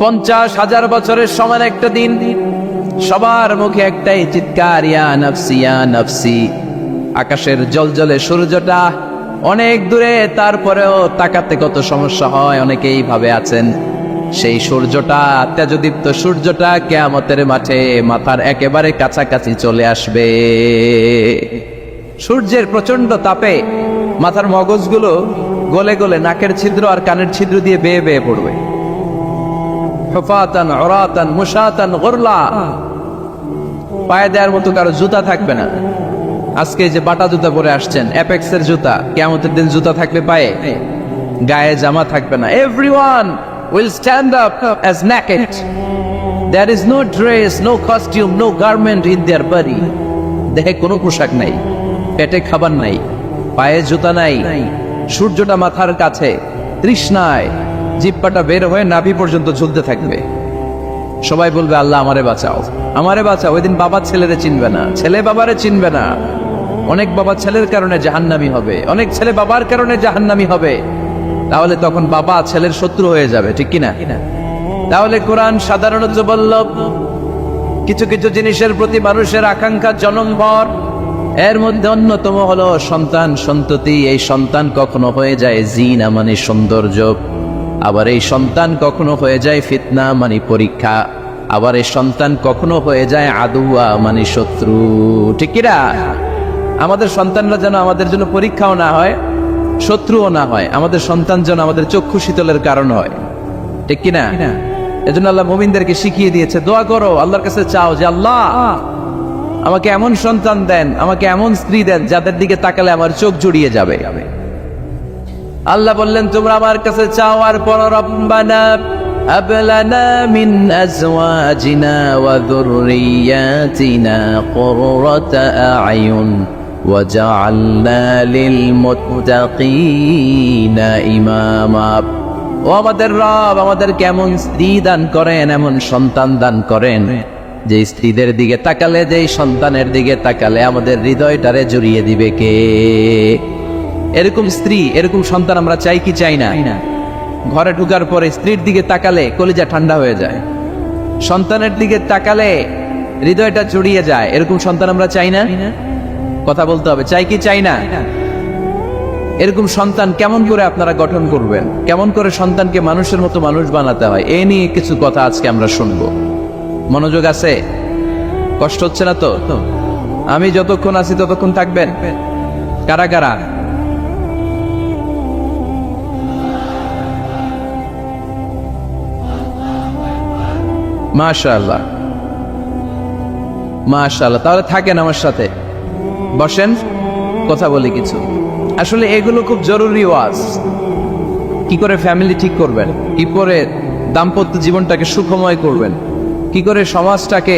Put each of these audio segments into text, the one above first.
50,000 বছরের সমান একটা দিন। সবার মুখে একটাই চিৎকার, ইয়া নফসি ইয়া নফসি। আকাশের জলজলে সূর্যটা অনেক দূরে, তারপরেও তাকাতে কত সমস্যা হয়। অনেকেই ভাবে আছেন সেই সূর্যটা, তেজদীপ্ত সূর্যটা কিয়ামতের মাঠে মাথার একেবারে কাছাকাছি চলে আসবে। সূর্যের প্রচন্ড তাপে মাথার মগজগুলো গলে গলে নাকের ছিদ্র আর কানের ছিদ্র দিয়ে বেয়ে বেয়ে পড়বে। হুফাতান উরাতান মুশাতান গুরলা, পায়ে দেওয়ার মতো কারো জুতা থাকবে না। আজকে যে বাটা জুতা পরে আসছেন, অ্যাপেক্সের জুতা, কিয়ামতের দিন জুতা থাকবে পায়ে, গায়ে জামা থাকবে না। Everyone will stand up as naked. There is no dress, no costume, no garment in their body. দেহে কোনো পোশাক নাই, পেটে খাবার নাই, পায়ে জুতা নাই, সূর্যটা মাথার কাছে, তৃষ্ণায় জিহ্বাটা বের হয়ে নাভি পর্যন্ত ঝুলতে থাকবে। সবাই বলবে, আল্লাহ আমারে বাঁচাও, আমারে বাঁচাও। ওই দিন বাবা ছেলেরে চিনবে না, ছেলে বাবারে চিনবে না। অনেক বাবা ছেলের কারণে জাহান্নামী হবে, অনেক ছেলে বাবার কারণে জাহান্নামী হবে। তাহলে তখন বাবা ছেলের শত্রু হয়ে যাবে, ঠিক কিনা? তাহলে কোরআন সাধারণত বলল, কিছু কিছু জিনিসের প্রতি মানুষের আকাঙ্ক্ষা জনমভর। এর মধ্যে অন্যতম হলো সন্তান সন্ততি। এই সন্তান কখনো হয়ে যায় জিনা মানে সৌন্দর্য, আবার এই সন্তান কখনো হয়ে যায় ফিতনা মানে পরীক্ষা, আবার এই সন্তান কখনো হয়ে যায় আদুয়া মানে শত্রু, ঠিক কিনা? আমাদের সন্তানরা যেন আমাদের জন্য পরীক্ষাও না হয়, শত্রুও না হয়। আমাদের সন্তান যেন আমাদের চক্ষু শীতলের কারণ হয়, ঠিক কিনা? এজন্য আল্লাহ মুমিনদেরকে শিখিয়ে দিয়েছে, দোয়া করো, আল্লাহর কাছে চাও যে আল্লাহ আমাকে এমন সন্তান দেন, আমাকে এমন স্ত্রী দেন যাদের দিকে তাকালে আমার চোখ জুড়িয়ে যাবে। আল্লাহ বললেন, তোমরা আমার কাছে চাও আর পড়ো, রব্বানা হাব লানা মিন আজওয়াজিনা ওয়া যুররিয়াতিনা কুররাতা আ'য়ুন ওয়াজআলনা লিল মুত্তাকিনা ইমামা। ও আমাদের রব, আমাদের কেমন স্ত্রী দান করেন, এমন সন্তান দান করেন যে স্ত্রীদের দিকে তাকালে, যে সন্তানের দিকে তাকালে আমাদের হৃদয়টারে জড়িয়ে দিবে কে? এরকম স্ত্রী, এরকম সন্তান আমরা চাই কি চাই না? ঘরে ঢুকার পরে স্ত্রীর দিকে তাকালে কলিজা ঠান্ডা হয়ে যায়, সন্তানের দিকে তাকালে হৃদয়টা জড়িয়ে যায়। এরকম সন্তান আমরা চাই না? কথা বলতে হবে, চাই কি চাই না? এরকম সন্তান কেমন করে আপনারা গঠন করবেন, কেমন করে সন্তানকে মানুষের মতো মানুষ বানাতে হয়, এ নিয়ে কিছু কথা আজকে আমরা শুনবো। মনোযোগ আছে? কষ্ট হচ্ছে না তো? আমি যতক্ষণ আছি ততক্ষণ থাকবেন? কারা কারা? মাশাআল্লাহ মাশাআল্লাহ। তাহলে থাকেন আমার সাথে, বসেন, কথা বলি কিছু। আসলে এগুলো খুব জরুরি ওয়াজ। কি করে ফ্যামিলি ঠিক করবেন, কি করে দাম্পত্য জীবনটাকে সুখময় করবেন, কি করে সমাজটাকে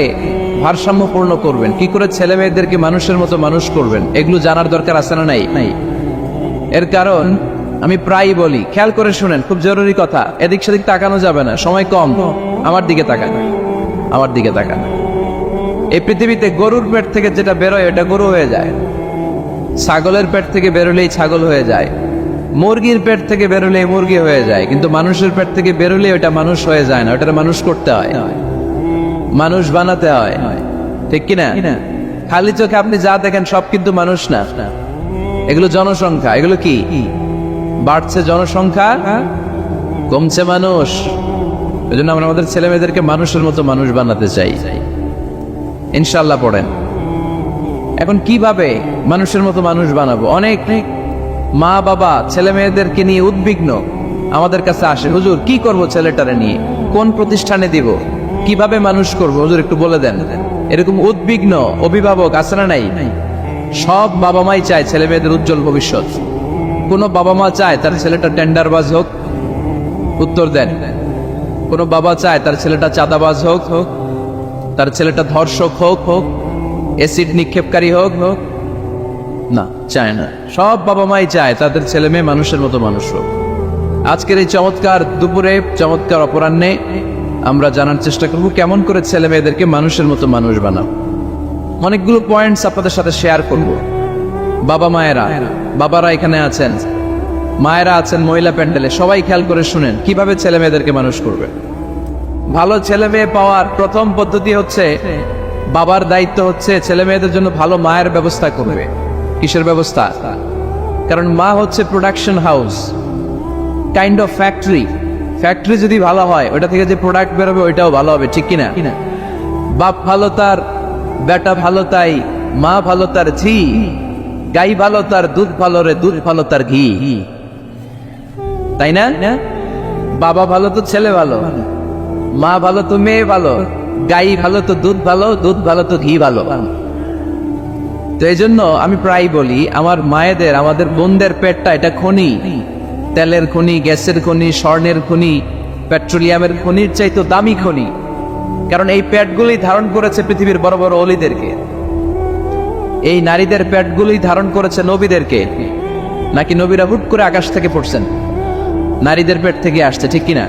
ভারসাম্যপূর্ণ করবেন, কি করে ছেলে মেয়েদেরকে মানুষের মতো মানুষ করবেন, এগুলো জানার দরকার আছে না নাই? এর কারণ আমি প্রায়ই বলি, খেয়াল করে শুনেন, খুব জরুরি কথা। এদিক সেদিক তাকানো যাবে না, সময় কম। আমার দিকে তাকান, আমার দিকে তাকান। এই পৃথিবীতে গরুর পেট থেকে যেটা বেরোয় এটা গরু হয়ে যায়, ছাগলের পেট থেকে বেরোলেই ছাগল হয়ে যায়, মুরগির পেট থেকে বেরোলেই মুরগি হয়ে যায়, কিন্তু মানুষের পেট থেকে বেরোলে ওটা মানুষ হয়ে যায় না, ওটা মানুষ করতে হয়, মানুষ বানাতে হয়, ঠিক কিনা? খালি চোখে আপনি যা দেখেন সব কিন্তু মানুষ না, এগুলো জনসংখ্যা। এগুলো কি? বাড়ছে জনসংখ্যা, কমছে মানুষ। এই জন্য আমরা আমাদের ছেলে মেয়েদেরকে মানুষের মতো মানুষ বানাতে চাই, ইনশাল্লাহ। পড়েন। এখন কিভাবে মানুষের মতো মানুষ বানাবো? অনেক মা বাবা ছেলে মেয়েদেরকে নিয়ে উদ্বিগ্ন, আমাদের কাছে আসে, হুজুর কি করব ছেলেটারে নিয়ে, কোন প্রতিষ্ঠানে দিব, কিভাবে মানুষ করব, হুজুর একটু বলে দেন। এরকম উদ্বিগ্ন অভিভাবক আছে না নাই? সব বাবা মাই চায় ছেলে মেয়েদের উজ্জ্বল ভবিষ্যৎ। কোন বাবা মা চায় তার ছেলেটা টেন্ডারবাজ হোক? উত্তর দেন। কোন বাবা চায় তার ছেলেটা চাঁদাবাজ হোক, তার ছেলেটা ধর্ষক হোক, এসিড নিক্ষেপকারী হোক? না, চায় না। সব বাবা মাই চায় তাদের ছেলে মেয়ে মানুষের মতো মানুষ হোক। আজকের এই চমৎকার দুপুরে, চমৎকার অপরাহ্নে আমরা জানার চেষ্টা করব কেমন করে ছেলে মেয়েদেরকে মানুষের মতো মানুষ বানাবো। অনেকগুলো পয়েন্টস আপনাদের সাথে শেয়ার করব। বাবা মায়েরা, বাবারা এখানে আছেন, মায়েরা আছেন মহিলা প্যান্ডেলে, সবাই খেয়াল করে শুনেন কিভাবে ছেলে মেয়েদেরকে মানুষ করবে। ভালো ছেলে মেয়ে পাওয়ার প্রথম পদ্ধতি হচ্ছে, বাবার দায়িত্ব হচ্ছে ছেলে মেয়েদের জন্য ভালো মায়ের ব্যবস্থা করবে। কিসের ব্যবস্থা? কারণ মা হচ্ছে production house, kind of factory. Factory যদি ভালো হয়, ওটা থেকে যে প্রোডাক্ট বেরোবে ওইটাও ভালো হবে, ঠিক কিনা? বাপ ভালো তার বেটা ভালো তাই, মা ভালো তার ঝি, গাই ভালো তার দুধ ভালো রে, দুধ ভালো তার ঘি, তাই না? বাবা ভালো তো ছেলে ভালো, মা ভালো তো মেয়ে ভালো, গাই ভালো তো দুধ ভালো, দুধ ভালো তো ঘি ভালো। তো এই জন্য আমি প্রায় বলি, আমার মায়েদের, আমাদের বোনদের পেটটা এটা খনি, তেলের খনি, গ্যাসের খনি, স্বর্ণের খনি, পেট্রোলিয়ামের খনির চাইতে দামি খনি। কারণ এই পেটগুলি ধারণ করেছে পৃথিবীর বড় বড় অলিদেরকে। এই নারীদের পেটগুলি ধারণ করেছে নবীদেরকে। নাকি নবীরা হুট করে আকাশ থেকে পড়ছেন? নারীদের পেট থেকে আসছে, ঠিক কিনা?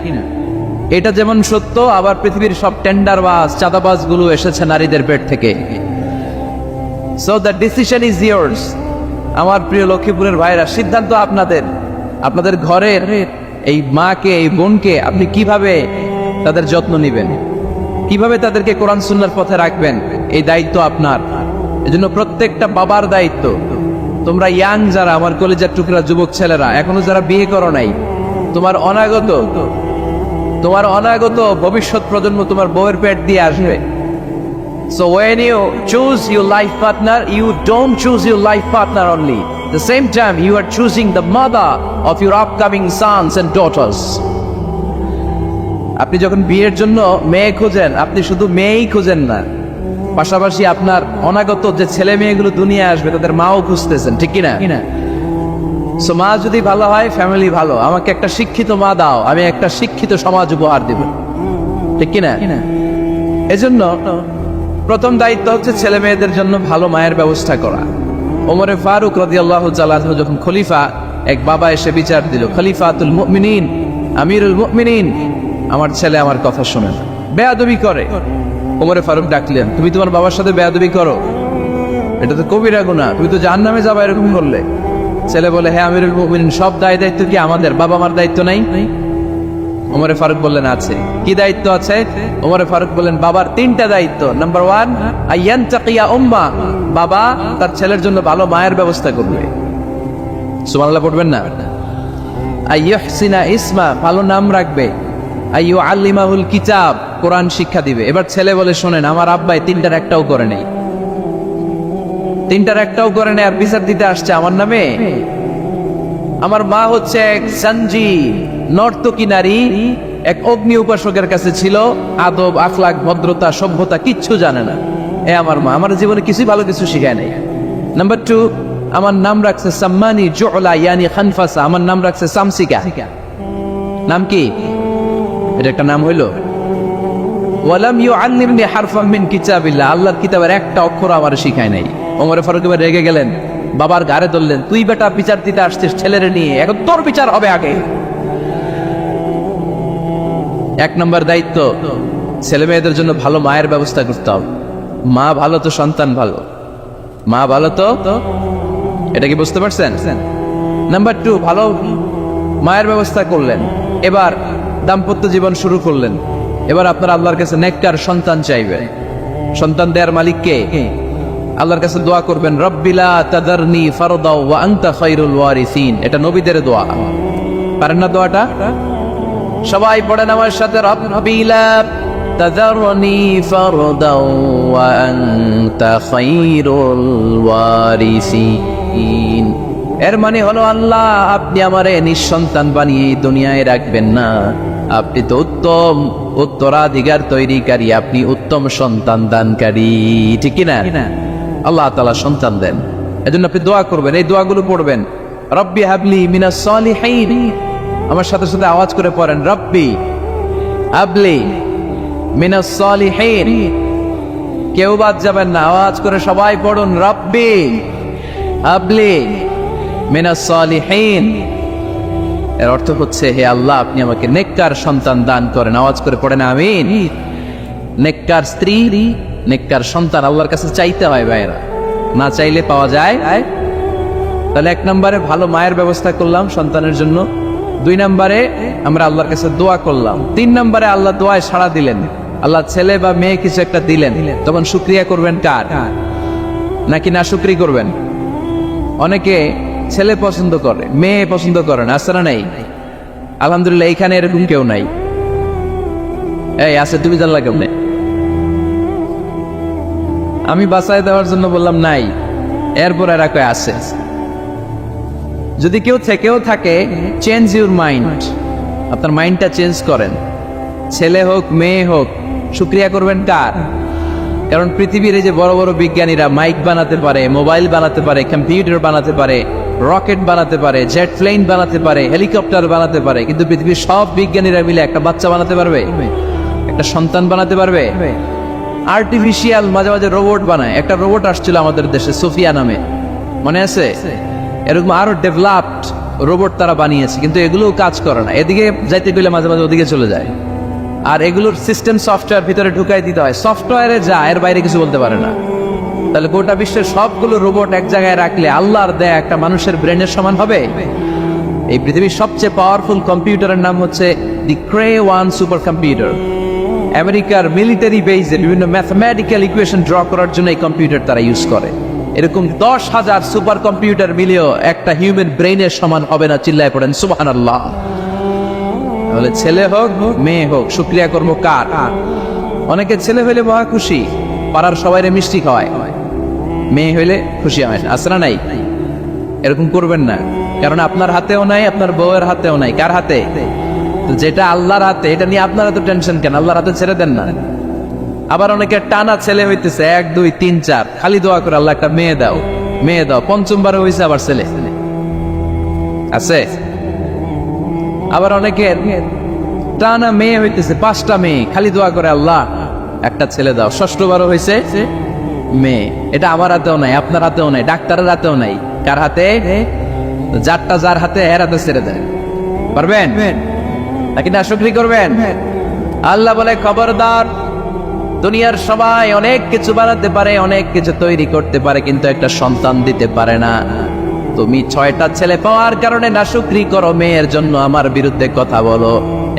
এটা যেমন সত্য, আবার পৃথিবীর সব টেন্ডারবাজ, চাঁদাবাজ গুলো এসেছে নারীদের পেট থেকে। So the decision is years. আমার প্রিয় লক্ষ্মীপুরের ভাইরা, সিদ্ধান্ত আপনাদের। আপনাদের ঘরের এই মাকে, এই বোনকে আপনি কিভাবে তাদের যত্ন নেবেন, কিভাবে তাদেরকে কোরআন সুন্নাহর পথে রাখবেন, এই দায়িত্ব আপনার। এজন্য প্রত্যেকটা বাবার দায়িত্ব। তোমরা ইয়াং যারা, আমার কলেজের টুকরা যুবক ছেলেরা, এখনো যারা বিয়ে করো নাই, তোমার অনাগত ভবিষ্যৎ প্রজন্ম তোমার বউয়ের পেট দিয়ে আসবে। So when you choose your life partner, you don't choose your life partner only. At the same time, you are choosing the mother of your upcoming sons and daughters. আপনি যখন বিয়ের জন্য মেয়ে খোঁজেন, আপনি শুধু মেয়েই খোঁজেন না, পাশাপাশি আপনার অনাগত যে ছেলে মেয়েগুলো দুনিয়া আসবে তাদের মাও খুঁজতেছেন, ঠিক কিনা? সো মা যদি ভালো হয়, ফ্যামিলি ভালো। আমাকে একটা শিক্ষিত মা দাও, আমি একটা শিক্ষিত সমাজ উপহার দেব, ঠিক কিনা? এজন্য প্রথম দায়িত্ব হচ্ছে ছেলে মেয়েদের জন্য ভালো মায়ের ব্যবস্থা করা। ওমরে ফারুক রাদিয়াল্লাহু তাআলা আনহু যখন খলিফা, এক বাবা এসে বিচার দিল, খলিফাতুল মুমিনিন, আমিরুল মুমিনিন, আমার ছেলে আমার কথা শোনে না, বেয়াদবি করে। ওমরে ফারুক ডাকলেন, তুমি তোমার বাবার সাথে বেয়াদবি করো? এটা তো কবিরা গুনাহ, তুমি তো জাহান্নামে যাবে এরকম করলে। ছেলে বলে, হ্যাঁ আমিরুল মুমিনিন, সব দায়িত্ব কি আমাদের? বাবা মার দায়িত্ব নাই? ওমরে ফারুক বললেন, আছে। কি দায়িত্ব আছে? ওমরে ফারুক বললেন, বাবার 3টা দায়িত্ব। নাম্বার 1, আইয়ানতাকিয়া উম্মা, বাবা তার ছেলের জন্য ভালো মায়ের ব্যবস্থা করবে। সুবহানাল্লাহ পড়বেন না? আইয়ুহসিনা ইসমা, ভালো নাম রাখবে। আইয়ুআল্লিমাহুল কিতাব, কোরআন শিক্ষা দিবে। এবার ছেলে বলে, শোনেন, আমার আব্বাই 3টার একটাও করে নেই, 3টার একটাও করে নেই, আর বিচার দিতে আসছে আমার নামে। আমার মা হচ্ছে এক সঞ্জি, নর্তকী নারী, এক অগ্নি উপাসকের কাছে ছিল, আদব, আখলাক, ভদ্রতা, সভ্যতা কিচ্ছু জানে না। আমার মা আমার জীবনে কিছু ভালো কিছু শিখায় নাই। নাম্বার 2, আমার নাম রাখছে সাম্মানি জুলা, ইয়ানি খানফাসা, আমার নাম রাখছে সামসিকা। নাম কি? এটা একটা নাম হইল? ওয়ালাম ইউআল্লিমনি হারফাম মিন কিতাবিল্লাহ, আল্লাহর কিতাবের একটা অক্ষর আমার শিখায় নাই। ওমরে ফারুক এবার রেগে গেলেন, বাবার গাড়ে ধরলেন, তুই বেটা বিচার দিতে আসছিস ছেলেরে নিয়ে, এখন তোর বিচার হবে আগে। 1 নম্বর দায়িত্ব, ছেলে মেয়েদের জন্য ভালো মায়ের ব্যবস্থা করতে হবে। মা ভালো তো সন্তান ভালো, মা ভালো তো, এটা কি বুঝতে পারছেন? নাম্বার 2, ভালো মায়ের ব্যবস্থা করলেন, এবার দাম্পত্য জীবন শুরু করলেন। এবার আপনার আল্লাহর কাছে নেককার সন্তান চাইবে। সন্তান দেয়ার মালিক কে? আল্লাহর কাছে দোয়া করবেন, রব্বিলা তাদারনি ফারদা ওয়া আনতা খায়রুল ওয়ারিসিন। এটা নবীদের দোয়া, পারেন না দোয়াটা? সবাই পড়েন আমার সাথে, রব্বিলা তাদারনি ফারদা ওয়া আনতা খায়রুল ওয়ারিসিন। এর মানে হলো, আল্লাহ আপনি আমারে নিঃসন্তান বানিয়ে দুনিয়ায় রাখবেন না, আপনি তো উত্তম উত্তরাধিকার তৈরিকারী, আপনি উত্তম সন্তান দানকারী, ঠিক কিনা? আল্লাহ তাআলা সন্তান দেন, এজন্য আপনি দোয়া করবেন, এই দোয়াগুলো পড়বেন। রব্বি হাবলি মিনাস সালিহিন, আমার সাথে সাথে আওয়াজ করে পড়েন, রব্বি হাবলি মিনাস সালিহিন। কেউ বাদ যাবেন না, আওয়াজ করে সবাই পড়ুন, রব্বি হাবলি মিনাস সালিহিন। এর অর্থ হচ্ছে, হে আল্লাহ আপনি আমাকে নেককার সন্তান দান করেন। আওয়াজ করে পড়েন আমিন। নেককার স্ত্রী, নেককার সন্তান আল্লাহর কাছে চাইতে হয় ভাইরা, না চাইলে পাওয়া যায়। তাহলে 1 নম্বরে ভালো মায়ের ব্যবস্থা করলাম সন্তানের জন্য। 2 নম্বরে আমরা আল্লাহর কাছে দোয়া করলাম, 3 নম্বরে আল্লাহ দোয়ায় সাড়া দিলেন, আল্লাহ ছেলে বা মেয়ে কিছু একটা দিলেন, তখন শুকরিয়া করবেন কার? নাকি না শুকরি করবেন? অনেকে ছেলে পছন্দ করে, মেয়ে পছন্দ করে না, আছে না নাই? আলহামদুলিল্লাহ এখানে এরকম কেউ নাই। এই আছে, তুমি জানলা কেমনে? আমি বাঁচায় দেওয়ার জন্য বললাম নাই, এরপর এরা কয় আছে। যদি কেউ থেকেও থাকে, চেঞ্জ ইউর মাইন্ড, আপনার মাইন্ডটা চেঞ্জ করেন। ছেলে হোক মেয়ে হোক, শুকরিয়া করবেন কার? কারণ পৃথিবীর এই যে বড় বড় বিজ্ঞানীরা মাইক বানাতে পারে, মোবাইল বানাতে পারে, কম্পিউটার বানাতে পারে, রকেট বানাতে পারে, জেট প্লেন বানাতে পারে, হেলিকপ্টার বানাতে পারে, কিন্তু পৃথিবীর সব বিজ্ঞানীরা মিলে একটা বাচ্চা বানাতে পারবে? একটা সন্তান বানাতে পারবে? আর্টিফিশিয়াল মাঝে মাঝে রোবট বানায়। একটা রোবট আসছিল আমাদের দেশে, সোফিয়া নামে, মনে আছে? এরকম আরো ডেভেলপড রোবট তারা বানিয়েছে, কিন্তু এগুলোও কাজ করে না। এদিকে যাইতে গেলে মাঝে মাঝে ওদিকে চলে যায়। আর এগুলোর সিস্টেম সফটওয়্যার ভিতরে ঢুকাই দিতে হয়, সফটওয়্যারে যা, এর বাইরে কিছু বলতে পারে না। তাহলে গোটা বিশ্বের সবগুলো রোবট এক জায়গায় রাখলে আল্লাহর দেয়া একটা মানুষের ব্রেনের সমান হবে? এই পৃথিবীর সবচেয়ে পাওয়ারফুল কম্পিউটারের নাম হচ্ছে দি ক্রে 1 সুপার কম্পিউটার। আমেরিকার মিলিটারি বেজে বিভিন্ন ম্যাথমেটিক্যাল ইকুয়েশন ড্র করার জন্য এই কম্পিউটার তারা ইউজ করে। এরকম 10,000 সুপার কম্পিউটার মিলেও একটা হিউম্যান ব্রেইনের সমান হবে না। চিল্লায় পড়েন সুবহানাল্লাহ। তাহলে ছেলে হোক মেয়ে হোক, শুকরিয়া করবো কার? অনেকে ছেলে হইলে মহা খুশি, পাড়ার সবাইরে মিষ্টি খাওয়ায়, মেয়ে হইলে খুশি হয় না, আছে না নাই? এরকম করবেন না, কারণ আপনার হাতেও নাই, আপনার বউয়ের হাতেও নাই। কার হাতে? তো যেটা আল্লাহর হাতে, এটা নিয়ে আপনারা তো টেনশন কেন? আল্লাহর হাতে ছেড়ে দেন না। আবার অনেকে টানা ছেলে হইতেছে 1 2 3 4, খালি দোয়া করে আল্লাহ একটা মেয়ে দাও, মেয়ে দাও। 5ম হয়েছে আবার ছেলে আছে। আবার অনেকে টানা মেয়ে হইতেছে 5টা মেয়ে, খালি দোয়া করে আল্লাহ একটা ছেলে দাও। 6বার হয়েছে মেয়ে। এটা আমার হাতেও নাই, আপনার হাতেও নাই, ডাক্তারের হাতেও নাই। কার হাতে? যারটা যার হাতে, এর হাতে ছেড়ে দেয়। পারবেন নাকি না শুকরি করবেন? আল্লাহ বলে খবরদার, দুনিয়ার সবাই অনেক কিছু বানাতে পারে, অনেক কিছু তৈরি করতে পারে, কিন্তু একটা সন্তান দিতে পারে না। তুমি 6টা ছেলে পাওয়ার কারণে নাশুকরি করো, মেয়ের জন্য আমার বিরুদ্ধে কথা বলো।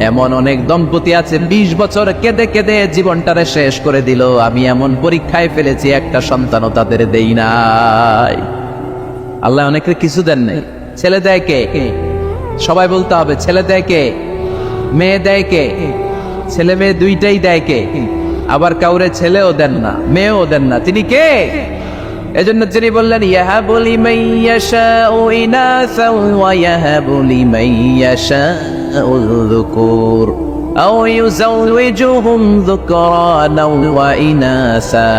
এমন অনেক দম্পতি আছে 20 বছর কেঁদে কেঁদে জীবনটারে শেষ করে দিল। আমি এমন পরীক্ষায় ফেলেছি, একটা সন্তানও তাদের দেই নাই। আল্লাহ অনেকের কিছু দেন নাই। ছেলে দেয় কে? সবাই বলতে হবে, ছেলে দেয় কে? মেয়ে দেয় কে? ছেলে মেয়ে দুইটাই দেয় কে? আবার কাউরে ছেলেও দেন না, মেয়েও দেন না, তিনি কে? এজন্য তিনি বললেন, ইয়াহাবু লিমান ইয়াশাউ ইনাসাও ওয়া ইয়াহাবু লিমান ইয়াশাউ যুকুর আও ইউযাওয়িজুহুম যুকরানাও ওয়া ইনাসা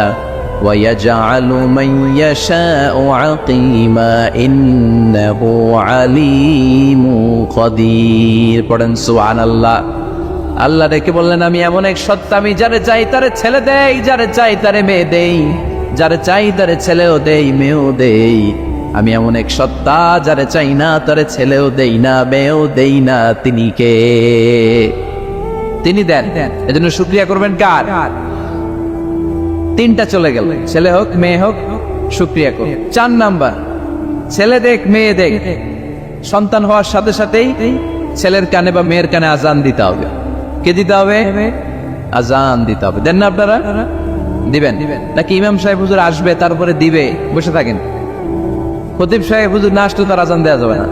ওয়া ইয়াজআলু মান ইয়াশাউ আকিমা ইন্নাহু আলীমুন কাদির। পড়েন সুবহানাল্লাহ। আল্লাহ ডেকে বললেন, আমি এমন এক সত্তা, আমি যারে চাই তারে ছেলে দেই, যারে চাই তারে মেয়ে দেই, যারে চাই তারে ছেলেও দেই, মেয়েও দেই। আমি এমন এক সত্তা, যারে চাই না তারে ছেলেও দেই না, মেয়েও দেই না। তিনি কে? তিনি দেন। এজন্য শুকরিয়া করবেন কার? 3টা চলে গেল, ছেলে হোক মেয়ে হোক, শুকরিয়া করুন। 4 নাম্বার, ছেলে দেখ মেয়ে দেখ, সন্তান হওয়ার সাথে সাথেই ছেলের কানে বা মেয়ের কানে আজান দিতে হবে। কে দিতে হবে? আজান দিতে হবে। দেন না আপনারা? দিবেন নাকি ইমাম সাহেব হুজুর আসবে তারপরে দিবে, বসে থাকেন? খতিব সাহেব হুজুর না আসলে তার আজান দেওয়া যাবে না,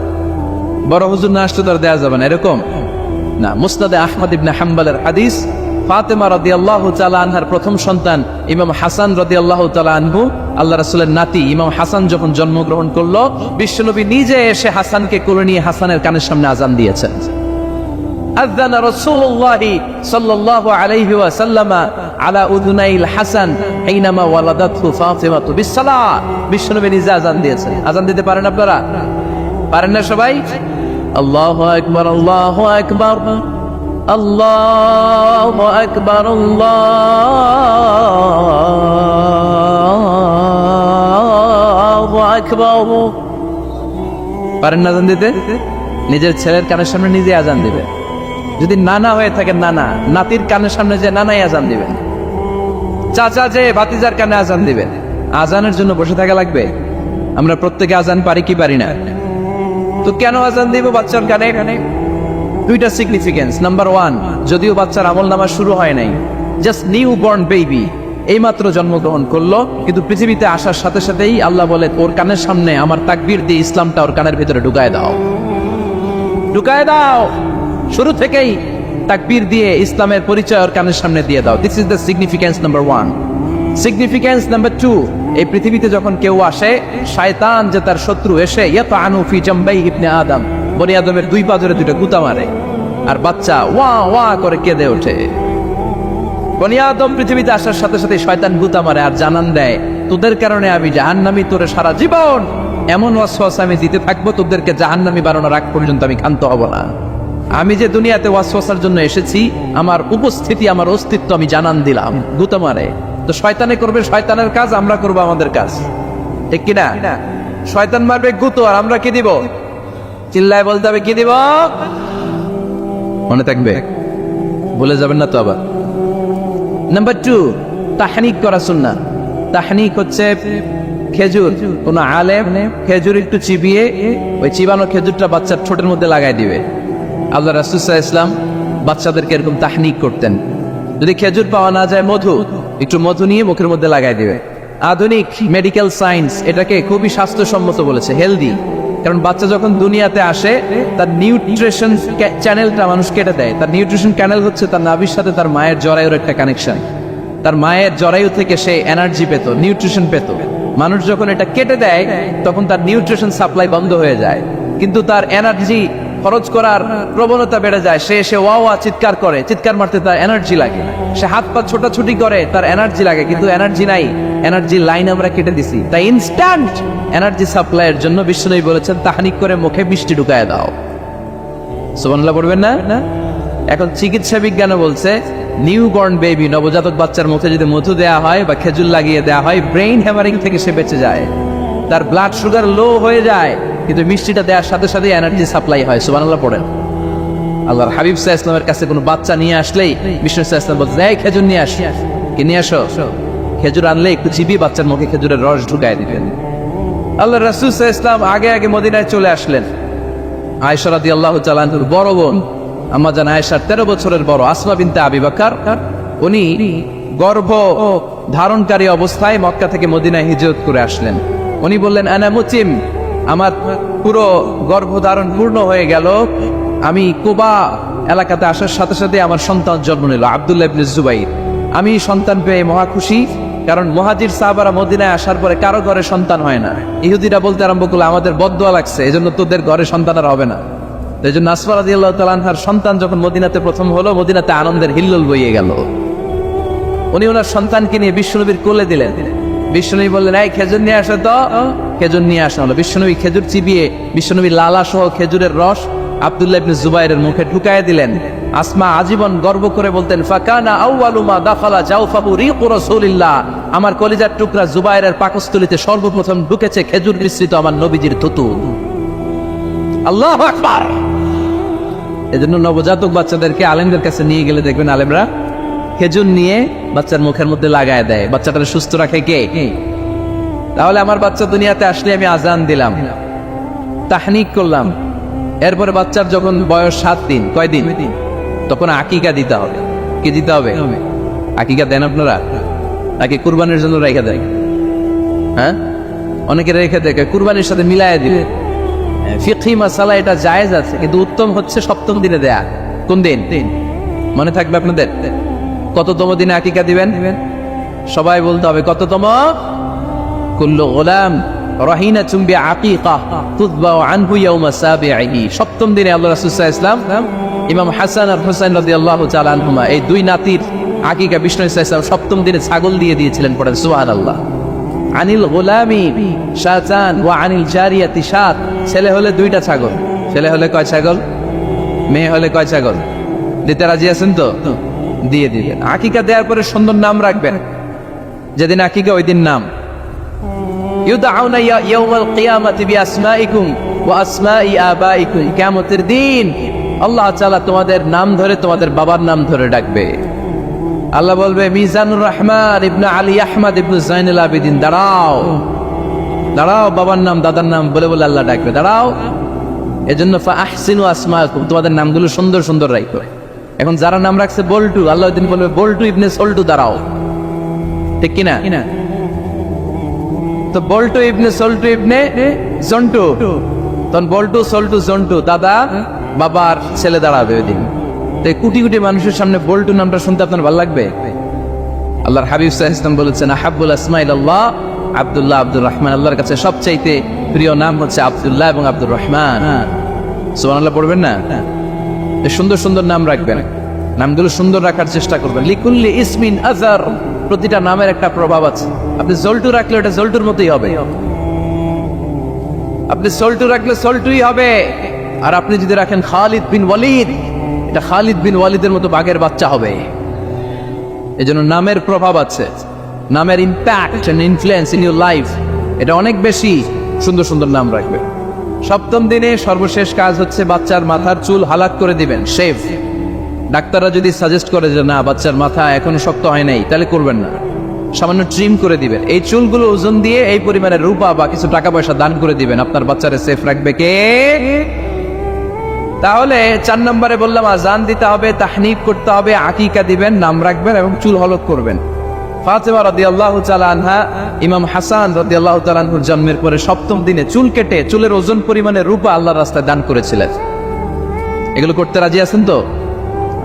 বড় হুজুর না আসলে তার দেওয়া যাবে না, এরকম না। মুসনাদে আহমদ ইবনে হাম্বলের হাদিস, ফাতেমা রাদিয়াল্লাহু তাআলা আনহার প্রথম সন্তান ইমাম হাসান রাদিয়াল্লাহু তাআলা আনহু, আল্লাহ রাসূলের নাতি ইমাম হাসান যখন জন্মগ্রহণ করলো, বিশ্বনবী নিজে এসে হাসানকে কোলে নিয়ে হাসানের কানের সামনে আজান দিয়েছেন। আযানা রাসূলুল্লাহি সাল্লাল্লাহু আলাইহি ওয়াসাল্লাম আলা উযুনাইল হাসান হিনামা ওয়ালাদাতহু ফাতিমাতু বিসসালাহ। বিশ্বনবী নিজে আজান দিয়েছেন। আজান দিতে পারেন আপনারা? পারেন না সবাই? আল্লাহু আকবার, আল্লাহু আকবার, আল্লাহু আকবার, আল্লাহু আকবার। পারেন না আজান দিতে? নিজের ছেলের কানের সামনে নিজে আজান দিবেন। যদি নানা হয়ে থাকেন, নানা নাতির কানের সামনে যে নানাই আজান দিবেন, চাচা যে ভাতিজার কানে আজান দিবেন। আজানের জন্য বসে থাকা লাগবে? আমরা প্রত্যেকে আজান পারি কি পারি না? তো কেন আজান দিব বাচ্চার কানে? দুইটা সিগনিফিকেন্স। নাম্বার ওয়ান, যদিও বাচ্চার আমল নামা শুরু হয় নাই, জাস্ট নিউ বর্ন বেবি, এইমাত্র জন্মগ্রহণ করলো, কিন্তু পৃথিবীতে আসার সাথে সাথেই আল্লাহ বলে ওর কানের সামনে আমার তাকবীর দিয়ে ইসলামটা ওর কানের ভিতরে ঢুকায় দাও, ঢুকায় দাও। শুরু থেকেই তাকবীর দিয়ে ইসলামের পরিচয় ওর কানের সামনে দিয়ে দাও। This is the significance number one. Significance number two, এই পৃথিবীতে যখন কেউ আসে, শয়তান যে তার শত্রু এসে ইয়াতানু ফি জামবাই ইবনে আদম, বনি আদমের দুই পা ধরে দুটো গুতা মারে, আর বাচ্চা ওয়া ওয়া করে কেঁদে ওঠে। বনি আদম পৃথিবীতে আসার সাথে সাথে শয়তান গুতা মারে আর জানান দেয়, তোদের কারণে আমি জাহান্নামী, তোরে সারা জীবন এমন ওয়াসওয়াসা আমি দিতে থাকবো, তোদেরকে জাহান্নামী বানানোর আগ পর্যন্ত আমি ক্ষান্ত হব না। আমি যে দুনিয়াতে ওয়াসওয়াসার জন্য এসেছি, আমার উপস্থিতি, আমার অস্তিত্ব আমি জানান দিলাম। গুতা মারে তো শয়তানে করবে শয়তানের কাজ, আমরা করবো আমাদের কাজ, ঠিক কিনা? শয়তান মারবে গুতো, আর আমরা কি দিব? চিল্লায় বলতে হবে কি দিব? মনে থাকবে, বলে যাবেন না তো আবার। নাম্বার টু, তাহনিক করা সুন্নাহ। তাহনিক হচ্ছে খেজুর, কোন আলেম খেজুর একটু চিবিয়ে ওই চিবানো খেজুরটা বাচ্চার ঠোঁটের মধ্যে লাগাই দিবে। আল্লাহ রাসূল সাল্লাল্লাহু আলাইহি ওয়াসাল্লাম বাচ্চাদেরকে এরকম তাহনিক করতেন। যদি খেজুর পাওয়া না যায়, মধু, একটু মধু নিয়ে মুখের মধ্যে লাগাই দিবে। আধুনিক মেডিকেল সায়েন্স এটাকে খুবই স্বাস্থ্যসম্মত বলেছে, হেলদি। কারণ বাচ্চা যখন দুনিয়াতে আসে, তার নিউট্রিশন চ্যানেলটা মানুষ কেটে দেয়। তার নিউট্রিশন চ্যানেল হচ্ছে তার নাভির সাথে তার মায়ের জরায়ুর একটা কানেকশন। তার মায়ের জরায়ু থেকে সে এনার্জি পেত, নিউট্রিশন পেত। মানুষ যখন এটা কেটে দেয়, তখন তার নিউট্রিশন সাপ্লাই বন্ধ হয়ে যায়, কিন্তু তার এনার্জি খরচ করার প্রবণতা বেড়ে যায়। সে এসে ওয়া ওয়া চিৎকার করে, চিৎকার মারতে তার এনার্জি লাগে। সে হাত পা ছোটাছুটি করে, তার এনার্জি লাগে, কিন্তু এনার্জি নাই, এনার্জি লাইন আমরা কেটে দিছি। তাই ইনস্ট্যান্ট এনার্জি সাপ্লাইয়ের জন্য বিশ্বনবী বলেছেন, তাহনিক করে মুখে মিষ্টি ঢুকায় দাও। সুবহানাল্লাহ পড়বেন না? এখন চিকিৎসা বিজ্ঞানও বলছে, নিউ বর্ন বেবি, নবজাতক বাচ্চার মুখে যদি মধু দেয়া হয় বা খেজুর লাগিয়ে দেয়া হয়, ব্রেইন হ্যামারিং থেকে সে বেঁচে যায়। তার ব্লাড সুগার লো হয়ে যায়, কিন্তু মিষ্টিটা দেওয়ার সাথে সাথে এনার্জি সাপ্লাই হয়। সুবহানাল্লাহ পড়েন। আল্লাহর হাবিব সাল্লাল্লাহু আলাইহি ওয়াসাল্লামের কাছে কোনো বাচ্চা নিয়ে আসলেই বিষ্ণু সাল্লাল্লাহু আলাইহি ওয়াসাল্লাম বলতেন, এই খেজুর নিয়ে আস, কি নিয়ে আসো? খেজুর আনলে একটু চিবিয়ে বাচ্চার মুখে খেজুরের রস ঢুকায় দিবেন। আল্লাহর রাসূল সাল্লাল্লাহু আলাইহি ওয়াসাল্লাম আগে আগে মদিনায় চলে আসলেন। আয়েশা রাদিয়াল্লাহু তাআলা আনহার বড় বোন, আম্মা জান আয়েশার 13 বছরের বড় আসমা বিনতে আবি বকর, উনি গর্ভ ধারণকারী অবস্থায় মক্কা থেকে মদিনায় হিজরত করে আসলেন। উনি বললেন, আনা মুতিম, আমার পুরো গর্ভধারণ পূর্ণ হয়ে গেল, আমি কুবা এলাকাতে আসার সাথে সাথে আমার সন্তান জন্ম নিল, আব্দুল্লাহ ইবনে জুবাইর। আমি সন্তান পেয়ে মহা খুশি, কারণ মুহাজির সাহাবারা মদিনায় আসার পরে কারো ঘরে সন্তান হয় না। ইহুদিরা বলতে আরম্ভ করলো, আমাদের বদদোয়া লাগছে, এজন্য তোদের ঘরে সন্তান আর হবে না। এই জন্য আসমা রাদিয়াল্লাহু তাআলা আনহার সন্তান যখন মদিনাতে প্রথম হলো, মদিনাতে আনন্দের হিল্লোল বইয়ে গেল। উনি ওনার সন্তানকে নিয়ে বিশ্বনবীর কোলে দিলেন। বিশ্বনবী বললেন, এই খেজুর নিয়ে আসো তো। খেজুর নিয়ে আসা হলো। বিশ্বনবী খেজুর চিবিয়ে বিশ্বনবীর লালা সহ খেজুরের রস আব্দুল্লাহ ইবনে জুবাইরের মুখে ঢুকায় দিলেন। আসমা আজীবন গর্ব করে বলতেন, ফাকানা আউয়ালু মা দাখালা জাওফাহু রিকু রাসূলিল্লাহ, আমার কলিজার টুকরা জুবাইরের পাকস্থলীতে সর্বপ্রথম ঢুকেছে খেজুর মিশ্রিত আমার নবীজির থুতু। আল্লাহু আকবার। এজন্য নবজাতক বাচ্চাদেরকে আলেমদের কাছে নিয়ে গেলে দেখবেন আলেমরা খেজুর নিয়ে বাচ্চার মুখের মধ্যে লাগায় দেয়। বাচ্চাটাকে সুস্থ রাখে কে? তাহলে আমার বাচ্চা দুনিয়াতে আসলে আমি আজান দিলাম, তাহনিক করলাম, এরপরে বাচ্চার যখন বয়স 7 দিন, কয়দিন, তখন আকিকা দিতে হবে। কি দিতে হবে? আকিকা দেন আপনারা? নাকি কুরবানির জন্য রেখে দেয়? হ্যাঁ, অনেকে রেখে দেয়, কুরবানির সাথে মিলায় দিবে। ফিকহি মাসালা এটা জায়েজ আছে, কিন্তু উত্তম হচ্ছে 7ম দিনে দেয়া। কোন দিন? মনে থাকবে আপনাদের? কততম দিনে আকিকা দিবেন? সবাই বলতে হবে কততম? কুল্লু গোলাম রাহিনাতুম বিআকিকা তুযবাউ আনহু ইয়াওমা সাবিহি। 7ম দিনে আল্লাহ রাসূল সাল্লাল্লাহু আলাইহি ওয়াসাল্লাম ইমাম হাসান আর হুসাইন রাদিয়াল্লাহু তাআলা আনহুমা, এই দুই নাতির আকিকা বিষ্ণু সাল্লাল্লাহু আলাইহি ওয়াসাল্লাম 7ম দিনে ছাগল দিয়ে দিয়েছিলেন। পড়েন সুবহানাল্লাহ। আনিল গোলামি শাতান ওয়া আনিল জারিয়াতি শাত। ছেলে হলে 2টা ছাগল, ছেলে হলে কয় ছাগল, মেয়ে হলে কয় ছাগল? দিতে রাজি আছেন তো? দিয়ে দিবেন। আকিকা দেওয়ার পরে সুন্দর নাম রাখবেন। যেদিন আকিকা ওই দিন নাম। ইউদাউনা ইয়াউমাল কিয়ামাতি বিআসমাইকুম ওয়া আসমাই আবাইকুম। কিয়ামতের দিন আল্লাহ তাআলা তোমাদের নাম ধরে, তোমাদের বাবার নাম ধরে ডাকবে। আল্লাহ বলবে, মিজানুর রহমান ইবনে আলী আহমদ ইবনে জাইনুল আবেদিন, দাঁড়াও, দাঁড়াও, বাবার নাম দাদার নাম বলে বলে আল্লাহ ডাকবে, দাঁড়াও। এজন্য ফাহসিনু আসমাকুম, তোমাদের নামগুলো সুন্দর সুন্দর রাখো। এখন যারা নাম রাখছে বল্টু, আল্লাহ দিন বলবে বল্টু ইবনে সল্টু দাঁড়াও, ঠিক কিনা? তো বল্টু ইবনে সল্টু ইবনে জন্টু, তখন বল্টু সল্টু জন্টু দাদা বাবার ছেলে দাঁড়াবে ওই দিন। তো কোটি কোটি মানুষের সামনে বল্টু নামটা শুনতে আপনার ভালো লাগবে? আল্লাহর হাবিব সাল্লাল্লাহু আলাইহি ওয়াসাল্লাম বলেছেন আহাব্বুল আসমাইল্লাহ আব্দুল্লাহ আব্দুর রহমান, আল্লাহর কাছে সবচাইতে প্রিয় নাম হচ্ছে আব্দুল্লাহ এবং আব্দুর রহমান। সুবহানাল্লাহ পড়বেন না? সুন্দর সুন্দর নাম রাখবেন, নামগুলো সুন্দর রাখার চেষ্টা করবেন। লিকুল্লি ইসমিন আযার, প্রতিটা নামের একটা প্রভাব আছে। আপনি জল্টু রাখলে ওটা জল্টুর মতোই হবে, আপনি সল্টু রাখলে সল্টুই হবে। আর আপনি যদি রাখেন খালিদ বিন ওয়ালিদ, এটা খালিদ বিন ওয়ালিদের মতো বাঘের বাচ্চা হবে। এজন্য নামের প্রভাব আছে, নামের impact and influence in your life এটা অনেক বেশি। সুন্দর সুন্দর নাম রাখবে। সপ্তম দিনে সর্বশেষ কাজ হচ্ছে বাচ্চার মাথার চুল হালাক করে দিবেন, শেভ। ডাক্তাররা যদি সাজেস্ট করে যে না বাচ্চার মাথা এখনো শক্ত হয় নাই, তাহলে করবেন না, সামান্য ট্রিম করে দিবেন। এই চুলগুলো ওজন দিয়ে এই পরিমাণের রূপা বা কিছু টাকা পয়সা দান করে দিবেন, আপনার বাচ্চারে সেফ রাখবে কে? তাহলে 4 নম্বরে বললাম আজান দিতে হবে, তাহনিক করতে হবে, আকিকা দিবেন, নাম রাখবেন এবং চুল হলক করবেন। ফাতেমা রাদিয়াল্লাহু তাআলা আনহা ইমাম হাসান রাদিয়াল্লাহু তাআলা আনহুর জন্মের পরে সপ্তম দিনে চুল কেটে চুলের ওজন পরিমাণে রূপা আল্লাহর রাস্তায় দান করেছিলেন। এগুলো করতে রাজি আছেন তো?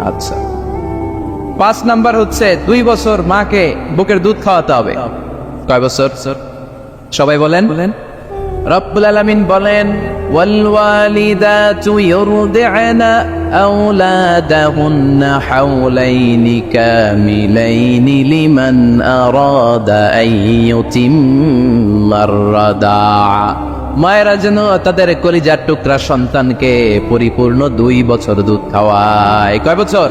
আচ্ছা। 5 নাম্বার হচ্ছে 2 বছর মাকে বুকের দুধ খাওয়াতে হবে। কয় বছর? সবাই বলেন। রব্বুল আলামিন বলেন ওয়াল ওয়ালিদাতু ইউরদি'না আওলাদাহুন্না হাওলাইনি কামিলাইনি লিমান আরাদা আন ইউতিম্মার রাদা'a। মায়েরা যেন তাদের কলিজার টুকরা সন্তানকে পরিপূর্ণ 2 বছর দুধ খাওয়ায়। কয় বছর?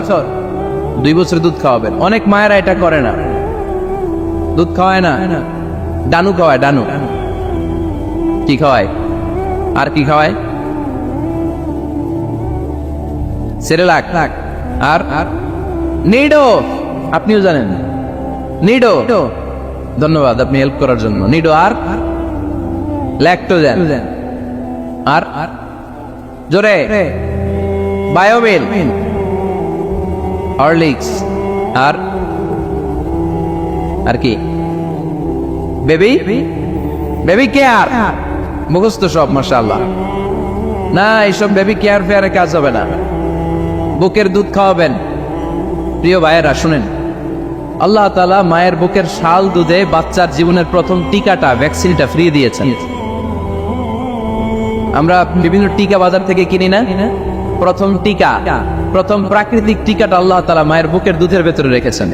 2 বছর দুধ খাওয়াবেন। অনেক মায়েরা এটা করে না, দুধ খাওয়ায় না, ডানু খাওয়ায়। ডানু কি খাওয়ায়? আর কি খাওয়ায়? সেরেলাক আর নিডো। আপনিও জানেন নিডো? ধন্যবাদ আপনি হেল্প করার জন্য। নিডো আর ল্যাকটোজেন আর জোরে বায়োমিল, হরলিক্স আর কি বেবি কেয়ার। মুখস্থ সব মাশাআল্লাহ। না এইসব বেবি কেয়ার ফেয়ারে কাজ হবে না, বুকের দুধ খাওয়াবেন। প্রিয় ভাইয়েরা শুনেন, আল্লাহ তাআলা মায়ের বুকের শাল দুধে বাচ্চার জীবনের প্রথম টিকাটা, ভ্যাকসিনটা ফ্রি দিয়েছেন। আমরা বিভিন্ন টিকা বাজার থেকে কিনি না, প্রথম টিকা, প্রথম প্রাকৃতিক টিকাটা আল্লাহ তাআলা মায়ের বুকের দুধের ভেতরে রেখেছেন।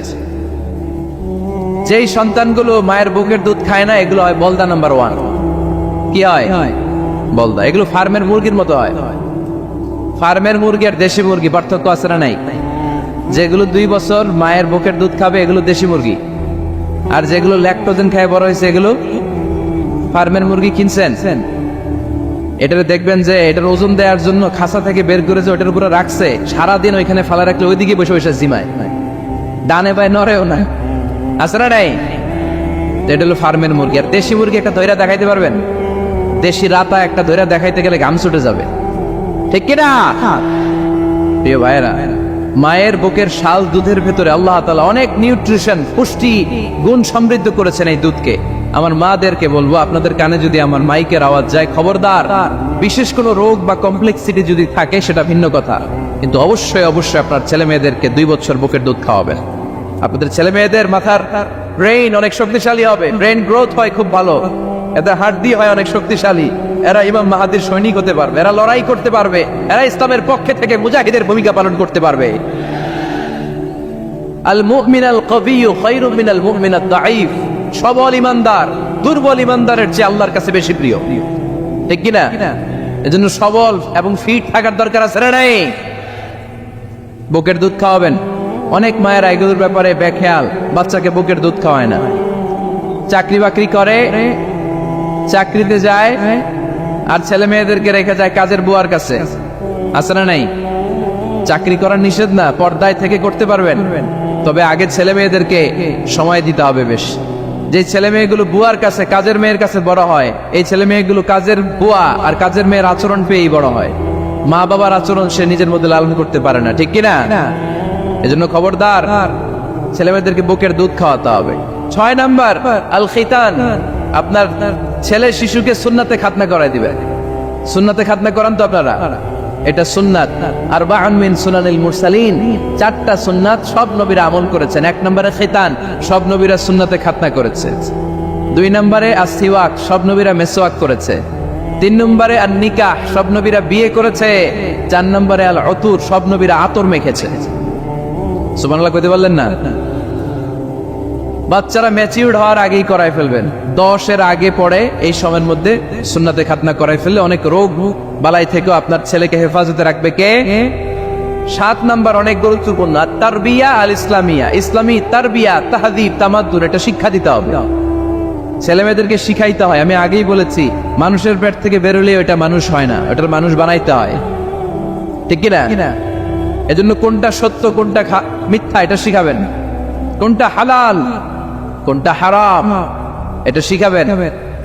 যেই সন্তানগুলো মায়ের বুকের দুধ খায় না, এগুলো হয় বলদা নাম্বার 1। কি হয়? বলদা। এগুলো ফার্মের মুরগির মতো হয়। ফার্মের মুরগি আর দেশি মুরগি পার্থক্য আছে না নাই? যেগুলো 2 বছর মায়ের বুকের দুধ খাবে এগুলো দেশি মুরগি, আর যেগুলো ল্যাকটোজেন খায় বড় হয়েছে এগুলো ফার্মের মুরগি। কিনছেন? এটারে দেখবেন যে এটার ওজন দেওয়ার জন্য খাসা থেকে বের করে যে ওটার উপরে রাখছে, সারাদিন ওইখানে ফালা রাখলে ওইদিকে বসে বসে জিমায়, ডানে বায় নড়েও না। আছে না নাই? এটা হলো ফার্মের মুরগি। আর দেশি মুরগি একটা ধৈর্য দেখাইতে পারবেন? দেশি রাতা একটা ধৈর্য দেখাইতে গেলে ঘাম ছুটে যাবে, ঠিক কিনা? প্রিয় ভাইয়েরা, মায়ের বুকের শাল দুধের ভেতরে আল্লাহ তাআলা অনেক নিউট্রিশন, পুষ্টি গুণ সমৃদ্ধ করেছেন এই দুধকে। আমার মাদেরকে বলবো, আপনাদের কানে যদি আমার মাইকের আওয়াজ যায় খবরদার, বিশেষ কোনো রোগ বা কমপ্লেক্সিটি যদি থাকে সেটা ভিন্ন কথা, কিন্তু অবশ্যই অবশ্যই আপনার ছেলে মেয়েদেরকে 2 বছর বুকের দুধ খাওয়াবেন। আপনাদের ছেলে মেয়েদের মাথার ব্রেইন অনেক শক্তিশালী হবে, ব্রেইন গ্রোথ হয় খুব ভালো, এদের হাড্ডি হয় অনেক শক্তিশালী, এরা ইমাম মাহাদির সৈনিক হতে পারবে, এরা লড়াই করতে পারবে, এরা ইসলামের পক্ষে থেকে মুজাহিদের ভূমিকা পালন করতে পারবে। আল মুমিন আল কবিয়্যু খায়রুম মিনাল মুমিন আদ দাঈফ। সবল ইমানদার দুর্বল ইমানদারের চেয়ে আল্লাহর কাছে বেশি প্রিয়, ঠিক কি না? এজন্য সবল এবং ফিট থাকার দরকার আছে না নাই? বুকের দুধ খাওয়াবেন। অনেক মায়েরা এগুলোর ব্যাপারে বেখেয়াল, বাচ্চাকে বুকের দুধ খাওয়ায় না। চাকরি বাকরি করে, চাকরিতে যায়, আর ছেলে মেয়েদেরকে রেখে যায় কাজের বুয়ার কাছে। আছে না নাই? চাকরি করার নিষেধ না, পর্দায় থেকে করতে পারবেন, তবে আগে ছেলে মেয়েদেরকে সময় দিতে হবে বেশ। যে ছেলে মেয়েগুলো বুয়ার কাছে, কাজের মেয়ের কাছে বড় হয়, এই ছেলে মেয়েগুলো কাজের বুয়া আর কাজের মেয়ের আচরণ পেয়েই বড় হয়। মা বাবার আচরণ সে নিজের মধ্যে লালন করতে পারে না, ঠিক কিনা? এজন্য খবরদার, ছেলে মেয়েদেরকে বুকের দুধ খাওয়াতে হবে। 6 নাম্বার আল খিতান, আপনার ছেলে শিশুকে সুন্নাতে খাতনা করাই দিবেন। সুন্নাতে খাতনা করান তো আপনারা? এটা সুন্নাত। আরবাউন মিন সুনানিল মুরসালিন, 4টা সুন্নাত সব নবীরা আমল করেছেন। 1 নম্বরে খিতান, সব নবীরা সুন্নাতে খাতনা করেছে। 2 নম্বরে আসিওয়াক, সব নবীরা মেসওয়াক করেছে। 3 নম্বরে আর নিকাহ, সব নবীরা বিয়ে করেছে। 4 নম্বরে আল উতুর, সব নবীরা আতর মেখেছে। সুবহানাল্লাহ কইতে বললেন না? বাচ্চারা ম্যাচিউরড হওয়ার আগেই করাই ফেলবেন। 10-এর আগে পরে এই সময়ের মধ্যে সুন্নাতে খাতনা করাই ফেললে অনেক রোগ বালাই থেকেও আপনার ছেলেকে হেফাজতে রাখবে কে? 7 নাম্বার অনেক গুরুত্বপূর্ণ, তারবিয়া আল ইসলামিয়া, ইসলামী তারবিয়া, তাহদিব, তামাদ্দুন, এটা শিক্ষা দিতে হবে। ছেলে মেয়েদেরকে শিখাইতে হয়। আমি আগেই বলেছি, মানুষের পেট থেকে বেরোলে ওটা মানুষ হয় না, ওটার মানুষ বানাইতে হয়, ঠিক কিনা? এজন্য কোনটা সত্য কোনটা মিথ্যা এটা শিখাবেন, কোনটা হালাল কোনটা হারাম এটা শিখাবেন।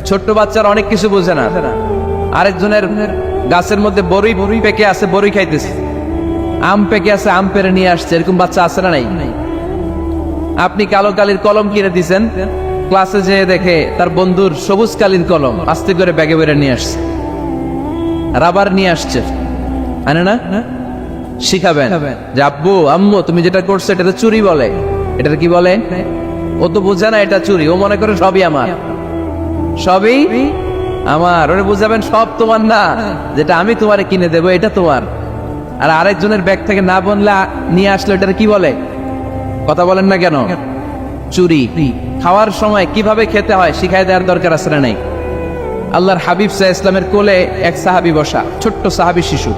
ছোট্ট বাচ্চারা অনেক কিছু বোঝে না। আরেকজনের গাছের মধ্যে বড়ি পেকে আছে, বড়ি খাইতেছে। আম পেকে আছে, আম পেরে নিয়ে আসছে। এরকম বাচ্চা আছে না নাই? আপনি কালো কালির কলম কিনে দিছেন, ক্লাসে যেয়ে দেখে তার বন্ধুর সবুজ কালির কলম আস্তে করে ব্যাগে বেড়ে নিয়ে আসছে, রাবার নিয়ে আসছে, আনে না? শিখাবেন যে আব্বু আম্মু তুমি যেটা করছো এটা তো চুরি বলে। এটা কি বলে? ও তো বোঝে না এটা চুরি, ও মনে করে সবই আমার, সবই আমার। ওরে বুঝাবেন সব তোমার না, যেটা আমি তোমারে কিনে দেবো এটা তোমার। আর আরেকজনের ব্যাগ থেকে না বললে নিয়ে আসলে এটা কি বলে? কথা বলেন না কেন? চুরি। খাওয়ার সময় কিভাবে খেতে হয় শিখাই দেওয়ার দরকার আছে না নাই? আল্লাহর হাবিব সাল্লাল্লাহু আলাইহি ওয়াসাল্লামের কোলে এক সাহাবী বসা, ছোট্ট সাহাবী শিশু।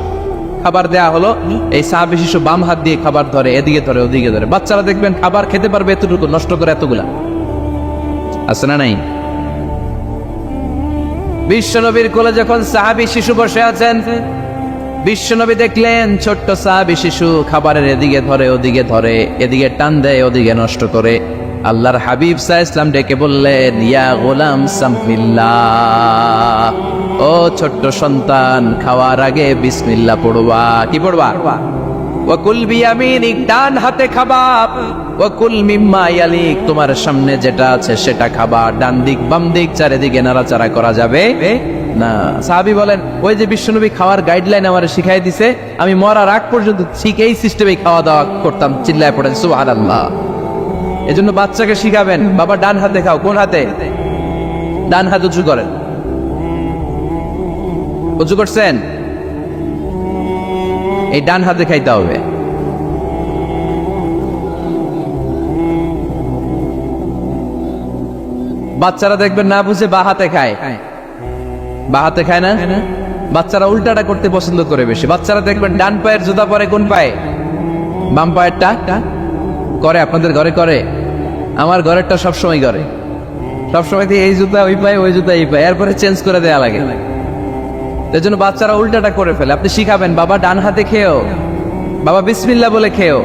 খাবার দেয়া হলো, এই সাহাবী শিশু বাম হাত দিয়ে খাবার ধরে, এদিকে ধরে ওদিকে ধরে। বাচ্চারা দেখবেন খাবার খেতে পারবে এতটুকু, নষ্ট করে এতগুলা, আছে না নাই? বিশ্বনবীর কোলে যখন সাহাবী শিশু বসে আছেন, বিশ্বনবী দেখলেন ছোট্ট সাহাবী শিশু খাবারের এদিকে ধরে ওদিকে ধরে, এদিকে টান দেয় ওদিকে নষ্ট করে। আল্লাহর হাবিব সাল্লাল্লাহু আলাইহি ওয়াসাল্লাম ডেকে বললেন, ইয়া গোলাম সামিল্লাহ, ও ছোট্ট সন্তান, খাওয়ার আগে বিসমিল্লাহ পড়বা। কি পড়বা? ওয়াকুল বিয়ামিনিক, ডান হাতে খাবা। ওয়াকুল মিম্মা ইয়ালিক, তোমার সামনে যেটা আছে সেটা খাবা। ডান দিক বাম দিক চারিদিকে নাড়াচাড়া করা যাবে না। সাহাবী বলেন, ওই যে বিশ্বনবী খাওয়ার গাইডলাইন আমারে শিখাই দিছে, আমি মরার আগ পর্যন্ত ঠিক এই সিস্টেমে খাওয়া দাওয়া করতাম। চিল্লায় পড়েন সুবহানাল্লাহ। এজন্য বাচ্চাকে শিখাবেন, বাবা ডান হাতে খাও। কোন হাতে? ডান হাত উঁচু করেন। উঁচু করছেন? এই ডান হাতে খাইতে হবে। বাচ্চারা দেখবেন না বুঝে বা হাতে খায়, বা হাতে খায় না। বাচ্চারা উল্টাটা করতে পছন্দ করে বেশি। বাচ্চারা দেখবেন ডান পায়ের জুতা পরে কোন পায়ে? বাম পায়েরটা করে। আপনাদের ঘরে করে? আমার ঘরেরটা সবসময় করে। সবসময় এই জুতা ওই পায়ে, ওই জুতা এই পায়ে, এরপরে চেঞ্জ করে দেয়া লাগে। এর জন্য বাচ্চারা উল্টাটা করে ফেলে। আপনি শিখাবেন, বাবা ডান হাতে খেও, বাবা বিসমিল্লাহ বলে খেও,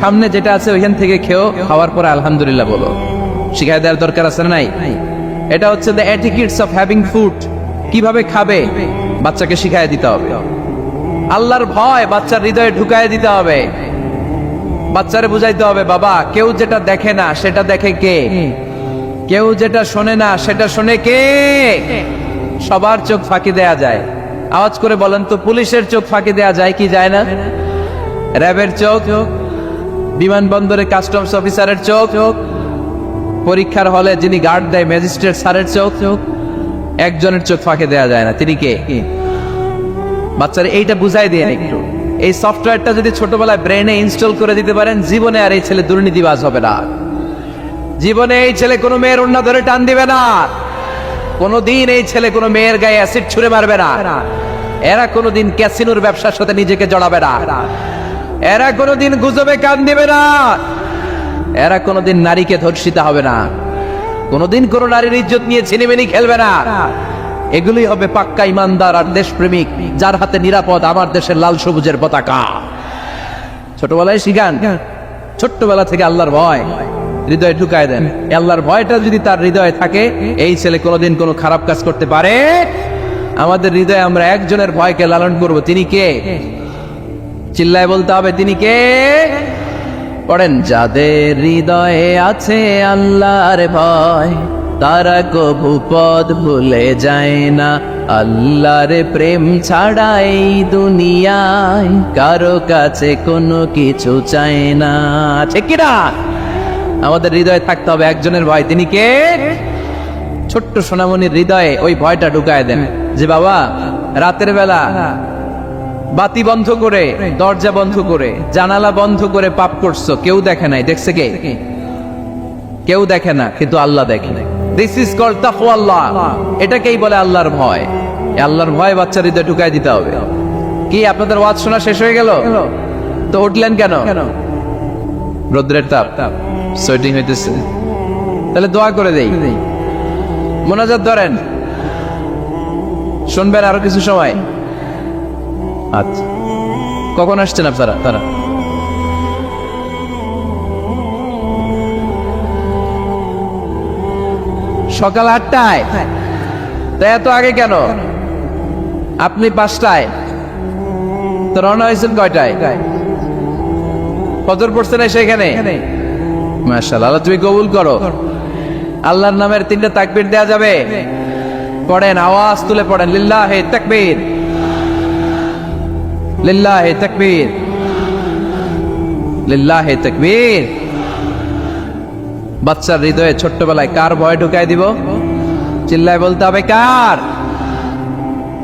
সামনে যেটা আছে ওইখান থেকে খেও, খাওয়ার পরে আলহামদুলিল্লাহ বলো। শিখাই দেওয়ার দরকার আছে না নাই? এটা হচ্ছে the etiquettes of having food. কিভাবে খাবে বাচ্চাকে শিখাই দিতে হবে। আল্লাহর ভয় বাচ্চার হৃদয়ে ঢুকায় দিতে হবে। বাচ্চারে বুঝাইতে হবে, বাবা কেউ যেটা দেখে না সেটা দেখে কে? কেউ যেটা শোনে না সেটা শোনে কে? সবার চোখ ফাঁকি দেয়া যায়। আওয়াজ করে বলেন তো, পুলিশের চোখ ফাঁকি দেয়া যায় কি যায় না? র্যাবের চোখ, বিমানবন্দরে কাস্টমস অফিসারের চোখ, পরীক্ষার হলে যিনি গার্ড দেয় ম্যাজিস্ট্রেট স্যারের চোখ, একজনের চোখ ফাঁকি দেয়া যায় না। তিনি কে? বাচ্চারা এইটা বুঝাই দিয়ে একটু। এই সফটওয়্যারটা যদি ছোটবেলায় ব্রেনে ইনস্টল করে দিতে পারেন, জীবনে আর এই ছেলে দুর্নীতিবাজ হবে না। জীবনে এই ছেলে কোনো মেয়ের ওড়না ধরে টান দিবে না। কোনোদিন এই ছেলে কোনো মেয়ের গায়ে অ্যাসিড ছুঁড়ে মারবে না। এরা কোনোদিন ক্যাসিনোর ব্যবসার সাথে নিজেকে জড়াবে না। এরা কোনোদিন গুজবে কান দিবে না। এরা কোনোদিন নারীকে ধর্ষিতা হবে না। কোনোদিন কোনো নারীর ইজ্জত নিয়ে ছিনিমিনি খেলবে না। এগুলোই হবে পাক্কা ইমানদার আর দেশপ্রেমিক, যার হাতে নিরাপদ আমার দেশের লাল সবুজের পতাকা। ছোটবেলায় শিখান, ছোট্টবেলা থেকে আল্লাহর ভয়। হৃদয়ে ঢুকায় দেন। আল্লাহর ভয়টা যদি তার হৃদয়ে থাকে, এই ছেলে কোনোদিন কোনো খারাপ কাজ করতে পারে। আমাদের হৃদয়ে আমরা একজনের ভয়কে লালন করব, তিনি কে? চিল্লায় বলতে হবে, তিনি কে? পড়েন, যাদের হৃদয়ে আছে আল্লাহর ভয়, তারা কবু পথ ভুলে যায় না। আল্লাহর প্রেম ছাড়া এই দুনিয়ায় কারো কাছে কোনো কিছু চায় না। ঠিক কি না? আমাদের হৃদয়ে থাকতে হবে একজনের ভয়, তিনি কে? ছোট্ট সোনামণির হৃদয়ে ওই ভয়টা ঢুকায় দেন যে বাবা, রাতের বেলা বাতি বন্ধ করে, দরজা বন্ধ করে, জানালা বন্ধ করে পাপ করছো, কেউ দেখে নাই। দেখছে কে? কেউ দেখে না, কিন্তু আল্লাহ দেখে। দিস ইজ কল্ড তাকওয়াল্লাহ। এটাকেই বলে আল্লাহর ভয়। এই আল্লাহর ভয় বাচ্চার হৃদয়ে ঢুকায় দিতে হবে। কি আপনাদের ওয়াজ শোনা শেষ হয়ে গেল? তো উঠলেন কেন? রোদ্রের তাপ, সোয়েটিং হইতেছে। তাহলে দোয়া করে দেই, মোনাজাত ধরেন, শুনবেন আরো কিছু সময়। আচ্ছা, কখন আসছেন আপনারা? তারা সকাল 8টায়। তা এত আগে কেন? আপনি 5টায়, তো রওনা হয়েছেন কয়টায়? ফজর পড়ছেন সেখানে? মাশাআল্লাহ, আল্লাহ তুমি কবুল করো। আল্লাহর নামের 3টা তাকবীর দেয়া যাবে? পড়েন, আওয়াজ তুলে পড়েন, লিল্লাহি তাকবীর, লিল্লাহি তাকবীর, লিল্লাহি তাকবীর। বাচ্চার হৃদয়ে ছোট্টবেলায় কার ভয় ঢুকায় দিব? চিল্লায় বলতে হবে, কার?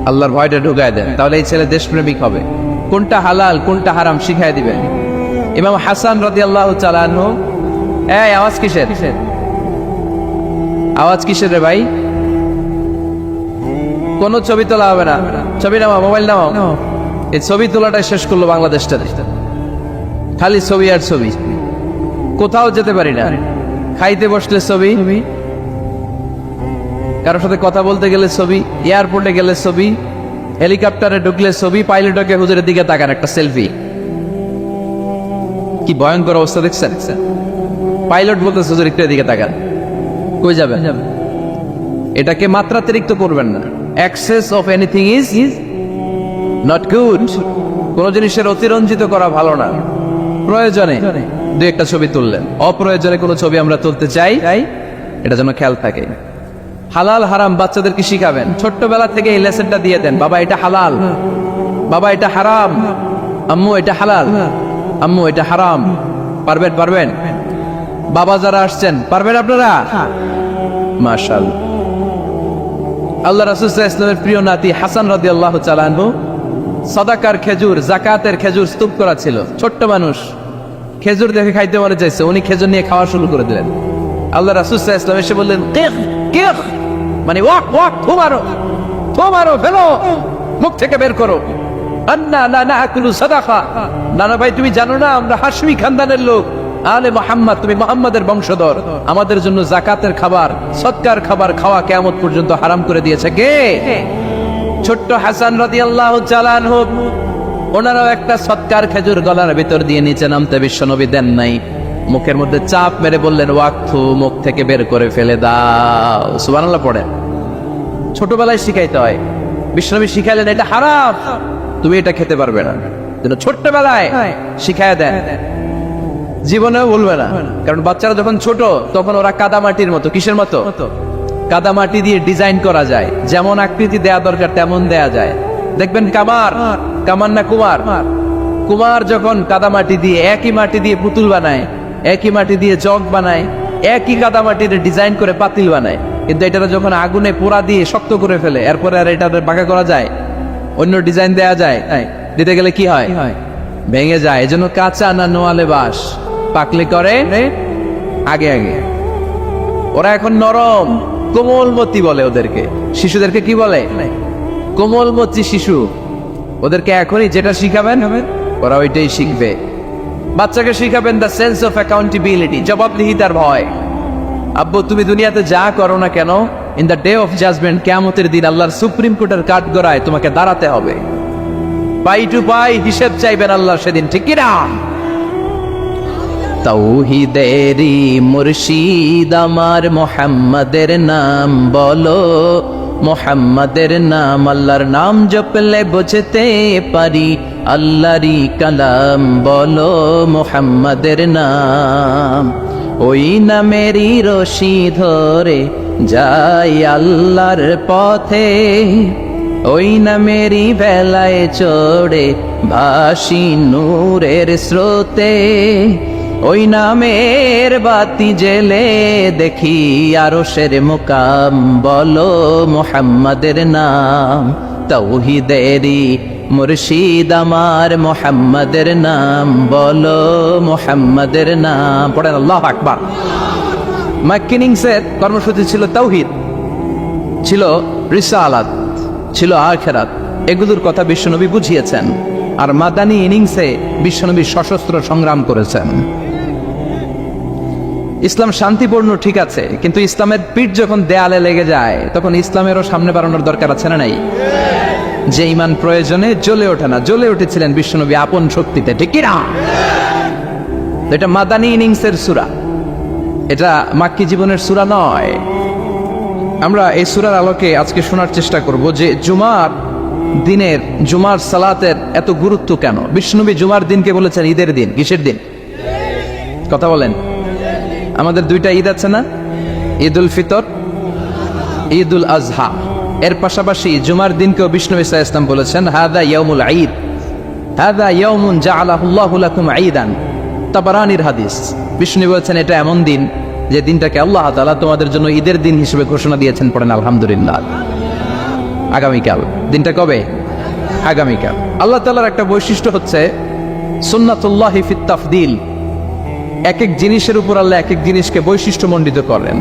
আল্লাহর ভয়টা ঢুকায় দেন, তাহলে এই ছেলে দেশপ্রেমিক হবে। কোনটা হালাল কোনটা হারাম শিখায় দিবেন। ইমাম হাসান রাদিয়াল্লাহু তাআলা আনহু, এই আওয়াজ কিসের? আওয়াজ কিসের রে ভাই? কোন ছবি তোলা হবে না। ছবি নামাও, মোবাইল নামাও। এই ছবি তোলাটাই শেষ করলো বাংলাদেশটা। খালি ছবি আর ছবি, কোথাও যেতে পারি না। খাইতে বসলে ছবি, কারোর সাথে কথা বলতে গেলে ছবি, এয়ারপোর্টে গেলে ছবি, হেলিকপ্টারে ঢুকলে ছবি, পাইলটকে হুজুরের দিকে তাকান, একটা সেলফি। কি ভয়ঙ্কর অবস্থা দেখছেন? পাইলট বলতেছে হুজুর একটু এদিকে তাকান, কই যাবেন? এটাকে মাত্রাতিরিক্ত করবেন না। Access of anything is not good. কোন জিনিসের অতিরঞ্জিত করা ভালো না। প্রয়োজনে দুই একটা ছবি তুললেন, অপ্রয়োজনে কোনো ছবি আমরা তুলতে চাই, এটা যেন খেয়াল থাকে। হালাল হারাম বাচ্চাদেরকে শিখাবেন, ছোট্টবেলা থেকে এই লেসনটা দিয়ে দেন। বাবা এটা হালাল, বাবা এটা হারাম, আম্মু এটা হালাল, আম্মু এটা হারাম। পারবেন? পারবেন? বাবা যারা আসছেন পারবেন আপনারা? মাশাআল্লাহ। আল্লাহ রাসূল সাল্লাল্লাহু আলাইহি ওয়াসাল্লামের প্রিয় নাতি হাসান রাদিয়াল্লাহু তাআলা আনহু সাদাকার খেজুর, জাকাতের খেজুর স্তূপ করা ছিল। ছোট্ট মানুষ, খেজুর দেখে খাইতে মনে চাইছে, উনি খেজুর নিয়ে খাওয়া শুরু করে দিলেন। আল্লাহ রাসূল সাল্লাল্লাহু আলাইহি ওয়াসাল্লাম এসে বললেন, কিখ কিখ, মানে ওয়াক ওয়াক, থুমারো থুমারো, ফেলো, মুখ থেকে বের করো। আন্না লা নাকুলু সাদাকা। নানা ভাই, তুমি জানো না আমরা হাশমি খানদানের লোক, আলে মুহাম্মদ, তুমি মুহাম্মাদের বংশধর। আমাদের জন্য যাকাতের খাবার, সদকার খাবার খাওয়া কিয়ামত পর্যন্ত হারাম করে দিয়েছে কে? ছোট্ট হাসান রাদিয়াল্লাহু তাআলা আনহু, ওনারাও একটা সদকার খেজুর গলার ভিতর দিয়ে নিচে নামতে বিশ্বনবী দেন নাই। মুখের মধ্যে চাপ মেরে বললেন, ওয়াক্থু, মুখ থেকে বের করে ফেলে দাও। সুবহানাল্লাহ পড়ে। ছোটবেলায় শিখাইতে হয়। বিশ্বনবী শিখাইলেন এটা হারাম, তুমি এটা খেতে পারবে না। ছোট্টবেলায় শিখায় দেন, জীবনেও বলবে না। কারণ বাচ্চারা যখন ছোট তখন ওরা কাদামাটির মতো। কিসের মতো? কাদামাটি দিয়ে ডিজাইন করা যায়, যেমন আকৃতি দেয়া দরকার তেমন দেয়া যায়। দেখবেন কামার, কামার না কুমার, কুমার যখন কাদামাটি দিয়ে, একই মাটি দিয়ে পুতুল বানায়, একই মাটি দিয়ে জগ বানায়, একই কাদামাটির ডিজাইন করে পাতিল বানায়, কিন্তু এটা যখন আগুনে পোড়া দিয়ে শক্ত করে ফেলে, এরপরে আর এটা বাঁকা করা যায়, অন্য ডিজাইন দেয়া যায়, দিতে গেলে কি হয়? ভেঙে যায়। এজন্য কাঁচা না নোয়ালে বাস, পাকলে করে আগে আগে। ওরা এখন নরম, কোমলমতি বলে ওদেরকে। শিশুদেরকে কি বলে? কোমলমতি শিশু। ওদেরকে এখনই যেটা শিখাবেন ওরা ওইটাই শিখবে। বাচ্চাকে শিখাবেন দ্য সেন্স অফ অ্যাকাউন্টেবিলিটি, জবাবদিহিতার ভয়। আব্বু তুমি দুনিয়াতে যা করো না কেন, in the day of judgement, কিয়ামতের দিন আল্লাহর সুপ্রিম কোর্টের কাঠগড়ায় তোমাকে দাঁড়াতে হবে। পাই টু পাই হিসেব চাইবেন আল্লাহ সেদিন, ঠিক কি না? তাওহীদেরই মুর্শিদ আমার মোহাম্মদের নাম বলো, মোহাম্মদের নাম আল্লাহর নাম জপলে বুঝতে পারি আল্লাহরই কালাম বলো, মোহাম্মদের নাম। ওই নামেরই রশি ধরে যাই আল্লাহর পথে, ওই নামেরই ভেলায় চড়ে ভাসি নূরের স্রোতে, ওই নামের বাতি জেলে দেখি আরশের মুকাম বলো, মুহাম্মাদের নাম। তাওহীদেরই মুর্শিদ আমার মুহাম্মাদের নাম বলো, মুহাম্মাদের নাম। পড়েন আল্লাহু আকবার। মাক্কিনিংসের কর্মসূচি ছিল তাওহীদ, ছিল রিসালাত, ছিল আখিরাত, এগুলোর কথা বিশ্বনবী বুঝিয়েছেন। আর মাদানী ইনিংসে বিশ্বনবী সশস্ত্র সংগ্রাম করেছেন। ইসলাম শান্তিপূর্ণ ঠিক আছে, কিন্তু ইসলামের পিঠ যখন দেয়ালে লেগে যায় তখন ইসলামেরও সামনে বাড়ানোর দরকার আছে না নাই? যে ইমান প্রয়োজনে জ্বলে ওঠে না, জ্বলে উঠেছিলেন বিশ্বনবী আপন শক্তিতে, ঠিক কি না? এটা মাদানী ইনিংসের সূরা, এটা মাক্কি জীবনের সূরা নয়। আমরা এই সূরার আলোকে আজকে শোনার চেষ্টা করব যে জুমার দিনের, জুমার সালাতের এত গুরুত্ব কেন। বিশ্বনবী জুমার দিনকে বলেছেন ঈদের দিন। কিসের দিন? কথা বলেন। আমাদের দুইটা ঈদ আছে না, ঈদ উল ফিতর, ঈদ উল আজহা। এর পাশাপাশি জুমার দিনকেও বিশ্বনবী সাল্লাল্লাহু আলাইহি ওয়াসাল্লাম বলেছেন হাদা ইয়াউমুল ঈদ, হাদা ইয়াউমুন জাআলাহুল্লাহু লাকুম ঈদান। তাবারানীর হাদিস। বিশ্বনবী বলেছেন এটা এমন দিন যে দিনটাকে আল্লাহ তাআলা তোমাদের জন্য ঈদের দিন হিসেবে ঘোষণা দিয়েছেন। পড়েন আলহামদুলিল্লাহ। আগামীকাল, দিনটা কবে? আগামীকাল। আল্লাহ তাআলার একটা বৈশিষ্ট্য হচ্ছে সুন্নাতুল্লাহি ফিত তাফদিল। এক এক জিনিসের উপর আল্লাহ এক এক জিনিসকে বৈশিষ্ট্যমণ্ডিত করেন,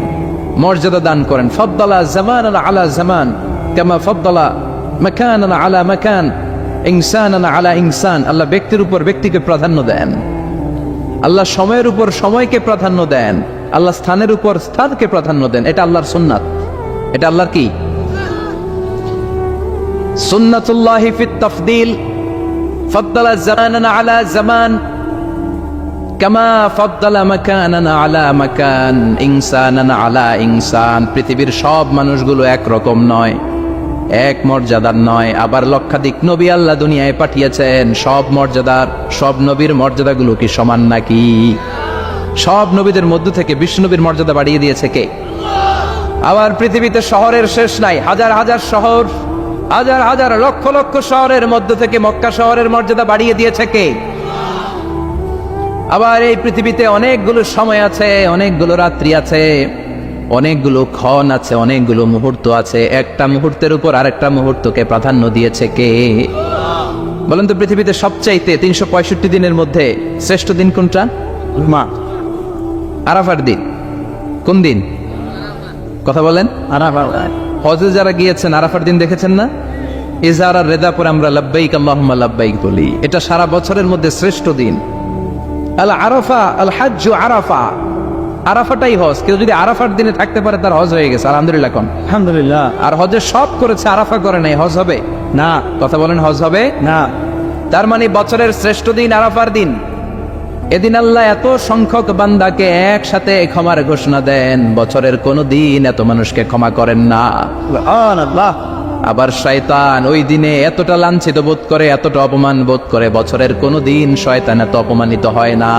মর্যাদা দান করেন। ফাদ্দালা জামানান আলা জামান কামা ফাদ্দালা মাকানান আলা মাকান, ইনসানান আলা ইনসান। আল্লাহ ব্যক্তির উপর ব্যক্তিকে প্রাধান্য দেন, আল্লাহ সময়ের উপর সময়কে প্রাধান্য দেন, আল্লাহ স্থানের উপর স্থানকে প্রাধান্য দেন। এটা আল্লাহর সুন্নাত, এটা আল্লাহর কি? সুন্নাতুল্লাহি ফিত তাফদিল। ফাদ্দালা জামানান আলা জামান কামা ফাদ্দালা মাকানান আলা মাকান, ইনসানান আলা ইনসান। পৃথিবীর সব মানুষগুলো একরকম নয়, এক মর্যাদার নয়। আবার লক্ষাধিক নবী আল্লাহ দুনিয়ায় পাঠিয়েছেন, সব মর্যাদার, সব নবীর মর্যাদাগুলো কি সমান নাকি? সব নবীদের মধ্য থেকে বিশ্বনবীর মর্যাদা বাড়িয়ে দিয়েছে কে? আবার পৃথিবীতে শহরের শেষ নাই, হাজার হাজার শহর, হাজার হাজার লক্ষ লক্ষ শহরের মধ্য থেকে মক্কা শহরের মর্যাদা বাড়িয়ে দিয়েছে কে? আবার এই পৃথিবীতে অনেকগুলো সময় আছে, অনেকগুলো রাত্রি আছে, অনেকগুলো ক্ষণ আছে, অনেকগুলো মুহূর্ত আছে। একটা মুহূর্তের উপর আরেকটা মুহূর্তকে প্রাধান্য দিয়েছে কে? বলেন তো, পৃথিবীতে সবচাইতে 365 দিনের মধ্যে শ্রেষ্ঠ দিন কোনটা? আরাফার দিন। কোন দিন? কথা বলেন। আরাফার। হজে যারা গিয়েছেন আরাফার দিন দেখেছেন না? ইজারা রেদা পরে আমরা লাব্বাইক আল্লাহুম্মা লাব্বাইক বলি। এটা সারা বছরের মধ্যে শ্রেষ্ঠ দিন। আল আরাফা আল হাজ্জু আরাফা, আরাফাটাই হজ। কেউ যদি আরাফার দিনে থাকতে পারে তার হজ হয়ে গেছে। আলহামদুলিল্লাহ কোন? আলহামদুলিল্লাহ। আর হজে সব করেছে, আরাফা করে নাই, হজ হবে না। কথা বলেন, হজ হবে না। তার মানে বছরের শ্রেষ্ঠ দিন আরাফার দিন। এদিন আল্লাহ এত সংখ্যক বান্দাকে একসাথে ক্ষমার ঘোষণা দেন, বছরের কোন দিন এত মানুষকে ক্ষমা করেন না। আবার শয়তান ওই দিনে এতটা লাঞ্ছিত বোধ করে, এতটা অপমান বোধ করে, বছরের কোন দিন শয়তান এত অপমানিত হয় না।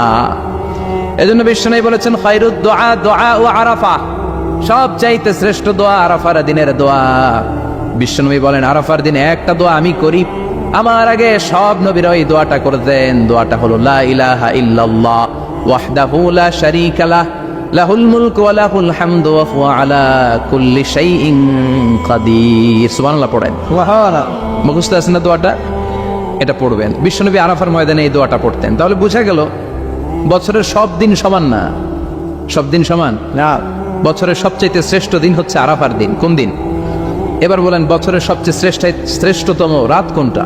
এজন্য বিশ্বনবী বলেছেন খায়রুদ দুআ দুআ ও আরাফা, সব চাইতে শ্রেষ্ঠ দোয়া আরাফার দিনের দোয়া। বিশ্বনবী বলেন আরাফার দিনে একটা দোয়া আমি করি, আমার আগে সব নবীরা ওই দোয়াটা করতেন। দোয়াটা হলো লা ইলাহা ইল্লাল্লাহ ওয়াহদাহু লা শারীকা লাহ লাহুল মুলকু ওয়া লাহুল হামদু ওয়া হুয়া আলা কুল্লি শাইইন কাদির। সুবহানাল্লাহ পড়েন। সুবহানাল্লাহ। মুখস্থ আছে না দোয়াটা? এটা পড়বেন। বিশ্বনবী আরাফার ময়দানে এই দোয়াটা পড়তেন। তাহলে বোঝা গেল বছরের সব দিন সমান না। সব দিন সমান না। বছরের সবচেয়ে শ্রেষ্ঠ দিন হচ্ছে আরাফার দিন। কোন দিন? এবার বলেন বছরের সবচেয়ে শ্রেষ্ঠতম রাত কোনটা?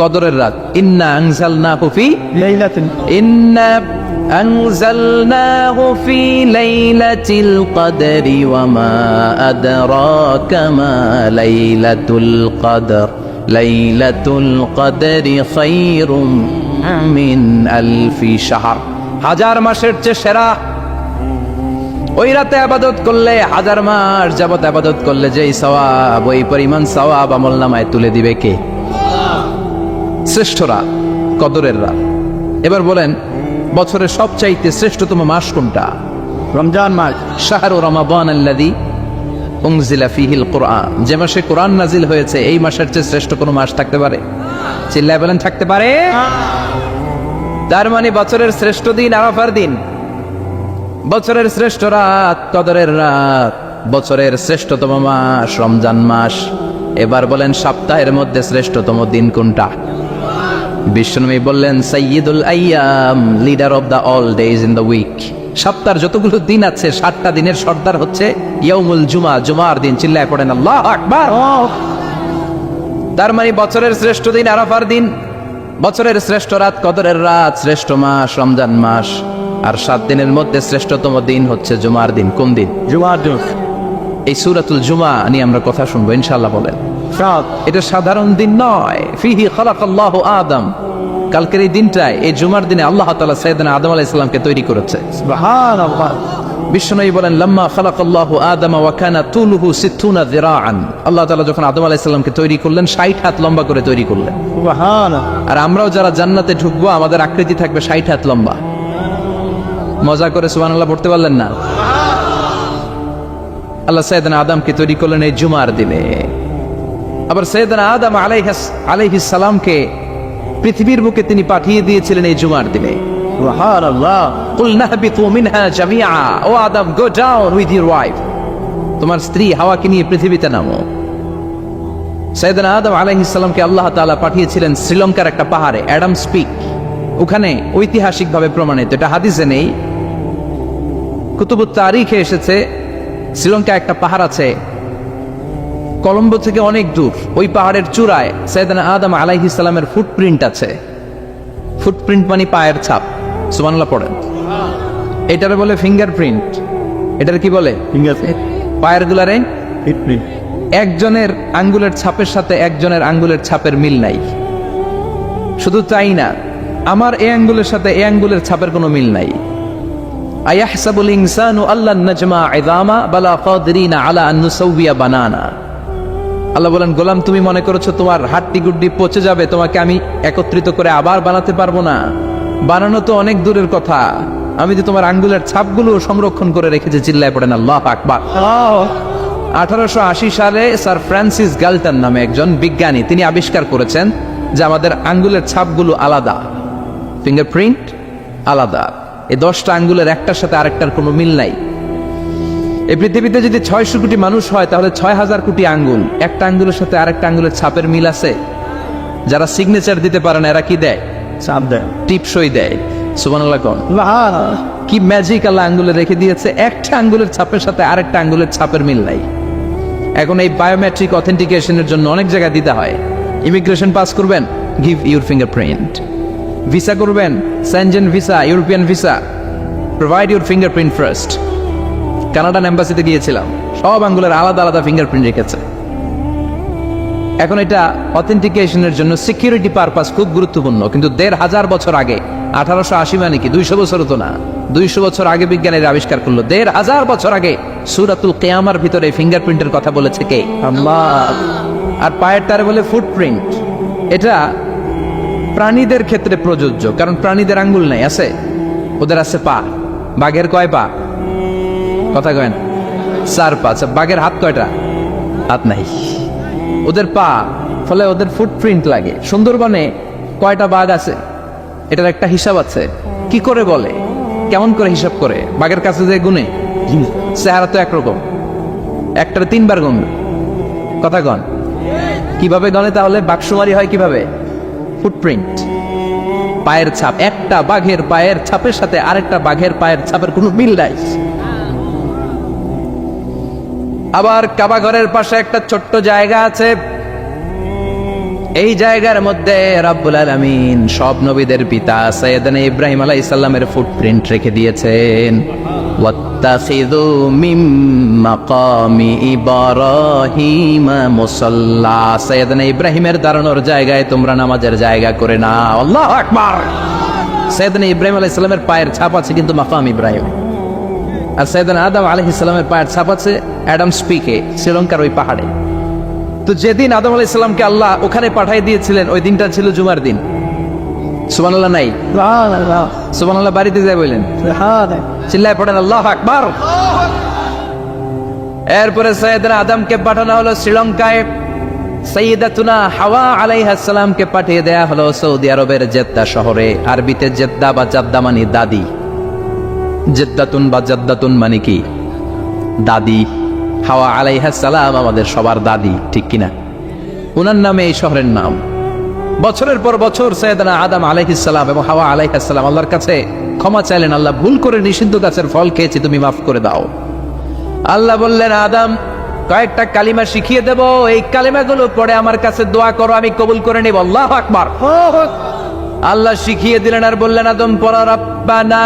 কদরের রাত। ইন্না আনজালনাহু ফি লাইলাতিন, ইন্না আনজালনাহু ফি লাইলাতিল কদরি ওয়া মা আদরাকা মা লাইলাতুল কদর, লাইলাতুল কদরি খায়রুম মিন আলফি শাহর। 1000 মাসের চেয়ে সেরা। ওই রাতে আবাদত করলে 1000 মাস যাবত আবাদত করলে যেই সওয়াব, ওই পরিমাণ সওয়াব আমলনামায় তুলে দিবে কে? শ্রেষ্ঠ রাত, কদরের রাত। এবার বলেন, বছরের সবচাইতে শ্রেষ্ঠতম মাস কোনটা? রমজান মাস। শাহরু রমাদান আল্লাযী উনজিলা ফীহিল কুরআন, যে মাসে কোরআন নাজিল হয়েছে, এই মাসের চেয়ে শ্রেষ্ঠ কোনো মাস থাকতে পারে? চিল্লায় বলেন, থাকতে পারে? তার মানে বছরের শ্রেষ্ঠ দিন আরাফার দিন, বছরের শ্রেষ্ঠ রাত কদরের রাত, বছরের শ্রেষ্ঠতম মাস রমজান মাস। এবার বলেন, সপ্তাহের মধ্যে শ্রেষ্ঠতম দিন কোনটা? বিশ্বনবী বললেন, সাইয়্যিদুল আইয়াম, leader of the all days in the week. সপ্তাহের যতগুলো দিন আছে 7টা দিনের সর্দার হচ্ছে ইয়াউমুল জুমা, জুমার দিন। চিল্লায় পড়েন আল্লাহু আকবার। তার মানে বছরের শ্রেষ্ঠ দিন আরাফার দিন, বছরের শ্রেষ্ঠ রাত কদরের রাত, শ্রেষ্ঠ মাস রমজান মাস। আর 7 দিনের মধ্যে শ্রেষ্ঠতম দিন হচ্ছে জুমার দিন। কোন দিন? জুমার দিন। এই সূরাতুল জুমা নিয়ে আমরা কথা শুনবো ইনশাআল্লাহ। বলেন, এটা সাধারণ দিন নয়। ফিহি খালাকাল্লাহু আদম, কালকের এই দিনটায়, এই জুমার দিনে আল্লাহ তাআলা সাইয়েদনা আদম আলাইহিস সালামকে তৈরি করেছে। সুবহানাল্লাহ। বিশ্বনবী বলেন, লাম্মা খালাকাল্লাহু আদম ওয়া কানা তুলুহু 60 যিরাআন, আল্লাহ তাআলা যখন আদম আলাইহিস সালামকে তৈরি করলেন 60 হাত লম্বা করে তৈরি করলেন। সুবহানাল্লাহ। আর আমরাও যারা জান্নাতে ঢুকবো আমাদের আকৃতি থাকবে 60 হাত লম্বা। মজা করে সুবহানাল্লাহ পড়তে পারলেন না? আল্লাহ সাইয়েদনা আদমকে তৈরি করলেন এই জুমার দিনে। আবার সাইয়েদনা আদম আলাইহিস সালামকে পৃথিবীর বুকে তিনি পাঠিয়ে দিয়েছিলেন এই জুমার দিনে। সুবহানাল্লাহ। কুলনা হাবিতু মিনহা জামিআ, ও Adam, go down with your wife, তোমার স্ত্রী হাওয়াকে নিয়ে পৃথিবীতে নামো। সাইয়েদনা আদম আলাইহিস সালামকে আল্লাহ তাআলা পাঠিয়েছিলেন শ্রীলঙ্কার একটা পাহাড়ে, অ্যাডামস পিক। ওখানে ঐতিহাসিকভাবে প্রমাণিত, এটা হাদিসে নেই, কুতুবুত তারিখে এসেছে। শ্রীলঙ্কা একটা পাহাড় আছে, কলম্বো থেকে অনেক দূর। ওই পাহাড়ের চূড়ায় সাইয়েদনা আদম আলাইহিস সালামের ফুটপ্রিন্ট আছে। ফুটপ্রিন্ট মানে পায়ের ছাপ। সুবহানাল্লাহ পড়েন। এটারে বলে ফিঙ্গারপ্রিন্ট। এটার কি বলে? ফিঙ্গারপ্রিন্ট। পায়ের গুলারে ফিটপ্রিন্ট। একজনের আঙ্গুলের ছাপের সাথে একজনের আঙ্গুলের ছাপের মিল নাই। শুধু তাই না, আমার এই আঙ্গুলের সাথে এই আঙ্গুলের ছাপের কোনো মিল নাই। আয়াহসাবুল ইনসানু আল্লান নাজমা ইযামা বালা কাদিরিনা আলা আন নুসাউবিয়া বানানা। আল্লাহ বলেন, গোলাম, তুমি মনে করেছো তোমার হাড্ডি গুড্ডি পচে যাবে, তোমাকে আমি একত্রিত করে আবার বানাতে পারবো না? বানানো তো অনেক দূরের কথা, আমি যে তোমার আঙ্গুলের ছাপগুলো সংরক্ষণ করে রেখেছি। চিল্লায় পড়েন আল্লাহু আকবার। 1880 সালে স্যার ফ্রান্সিস গ্যালটন নামে একজন বিজ্ঞানী, তিনি আবিষ্কার করেছেন যে আমাদের আঙ্গুলের ছাপগুলো আলাদা, ফিঙ্গারপ্রিন্ট আলাদা। এই 10টা আঙ্গুলের একটার সাথে আরেকটার কোনো মিল নাই। এই পৃথিবীতে যদি 600 কোটি মানুষ হয় তাহলে 6000 কোটি আঙ্গুল, একটা আঙ্গুলের সাথে আরেকটা আঙ্গুলের ছাপের মিল আছে? যারা সিগনেচার দিতে পারে না এরা কি দেয়? ছাপ দেয়, টিপসই দেয়। সুবহানাল্লাহ কোন সুবহানাল্লাহ। কি ম্যাজিক আল্লাহ আঙ্গুলে রেখে দিয়েছে, একটা আঙ্গুলের ছাপের সাথে আরেকটা আঙ্গুলের ছাপের মিল নাই। এখন এই বায়োমেট্রিক অথেন্টিকেশনের জন্য অনেক জায়গায় দিতে হয়। ইমিগ্রেশন পাস করবেন, গিভ ইউর ফিঙ্গারপ্রিন্ট। ভিসা করবেন, Schengen visa, European visa, provide your fingerprint first. Canadian এম্বাসিতে গিয়েছিলাম, সব আঙ্গুলের আলাদা আলাদা ফিঙ্গারপ্রিন্ট রেখেছে। এখন এটা অথেন্টিকেশনের জন্য সিকিউরিটি পারপাস খুব গুরুত্বপূর্ণ। কিন্তু 1500 বছর আগে, 1880 মানে কি 200 বছর তো না, 200 বছর আগে বিজ্ঞানীরা আবিষ্কার করলো। 1500 বছর আগে সূরাতুল কিয়ামার ভিতরে ফিঙ্গারপ্রিন্টের কথা বলেছে কে? আল্লাহ। আর পায়ের তারে বলে ফুটপ্রিন্ট। এটা প্রাণীদের ক্ষেত্রে প্রযোজ্য, কারণ প্রাণীদের আঙ্গুল নাই, আছে? ওদের আছে পা। বাঘের কয় পা? কথা কয় না? 4 পা। বাঘের হাত কয়টা? হাত নাই, ওদের পা। ফলে ওদের ফুটপ্রিন্ট লাগে। সুন্দরবনে কয়টা বাঘ আছে এটার একটা হিসাব আছে। কি করে বলে, কেমন করে হিসাব করে? বাঘের কাছে যে গুনে, চেহারা তো একরকম, একটার 3 বার গুনবে। কথা কন, কিভাবে গনে তাহলে? বাঘসুমারি হয় কিভাবে? ফুটপ্রিন্ট, পায়ের ছাপ। একটা বাঘের পায়ের ছাপের সাথে আরেকটা বাঘের পায়ের ছাপের কোনো মিল নাই। আবার কাবা ঘরের পাশে একটা ছোট্ট জায়গা আছে, এই জায়গার মধ্যে রব্বুল আলামিন সব নবীদের পিতা সাইয়েদনা ইব্রাহিম আলাইহিস সালামের ফুটপ্রিন্ট রেখে দিয়েছেন। ওয়াত্তাখিযু মিন মাকামি ইব্রাহিম মুসাল্লা, সাইয়েদনা ইব্রাহিমের দাঁড়ানোর জায়গায় তোমরা নামাজের জায়গা করে নাও। আল্লাহু আকবার। সৈয়দনা ইব্রাহিম আলাইহিস সালামের পায়ের ছাপ আছে কিন্তু মাকাম ইব্রাহিম, আর সৈয়দনা আদম আলাইহিস সালামের পায়ের ছাপ আছে অ্যাডামস পিকে, শ্রীলঙ্কার ওই পাহাড়ে। তো যেদিন আদম আলাইহিস সালামকে আল্লাহ ওখানে পাঠিয়ে দিয়েছিলেন ওই দিনটা ছিল জুমার দিন। সুবহানাল্লাহ নাই? সুবহানাল্লাহ। সুবহানাল্লাহ বাড়িতে যাই বললেন, সুবহানাল্লাহ। চিল্লায় পড়েন আল্লাহু আকবার। এরপরে সৈয়দনা আদমকে পাঠানো হলো শ্রীলঙ্কায়, সাইয়্যিদাতুনা হাওয়া আলাইহিস সালামকে পাঠিয়ে দেয়া হলো সৌদি আরবের জেদ্দা শহরে। আরবিতে জেদ্দা বা জাদ্দা মানে দাদি, জেদ্দাতুন বা জাদ্দাতুন মানে কি দাদি। হাওয়া আলাইহিস সালাম আমাদের সবার দাদি, ঠিক কিনা? ওনার নামে এই শহরের নাম। বছরের পর বছর সৈয়দনা আদম আলাইহিস সালাম এবং হাওয়া আলাইহিস সালাম আল্লাহর কাছে ক্ষমা চাইলেন, আল্লাহ ভুল করে নিষিদ্ধ গাছের ফল খেয়েছি, তুমি মাফ করে দাও। আল্লাহ বললেন, আদম কয়েকটা কালিমা শিখিয়ে দেব, এই কালিমাগুলো পড়ে আমার কাছে দোয়া করো, আমি কবুল করে নেব। আল্লাহু আকবার। আল্লাহ শিখিয়ে দিলেন আর বললেন, আদম পড়া, রাব্বানা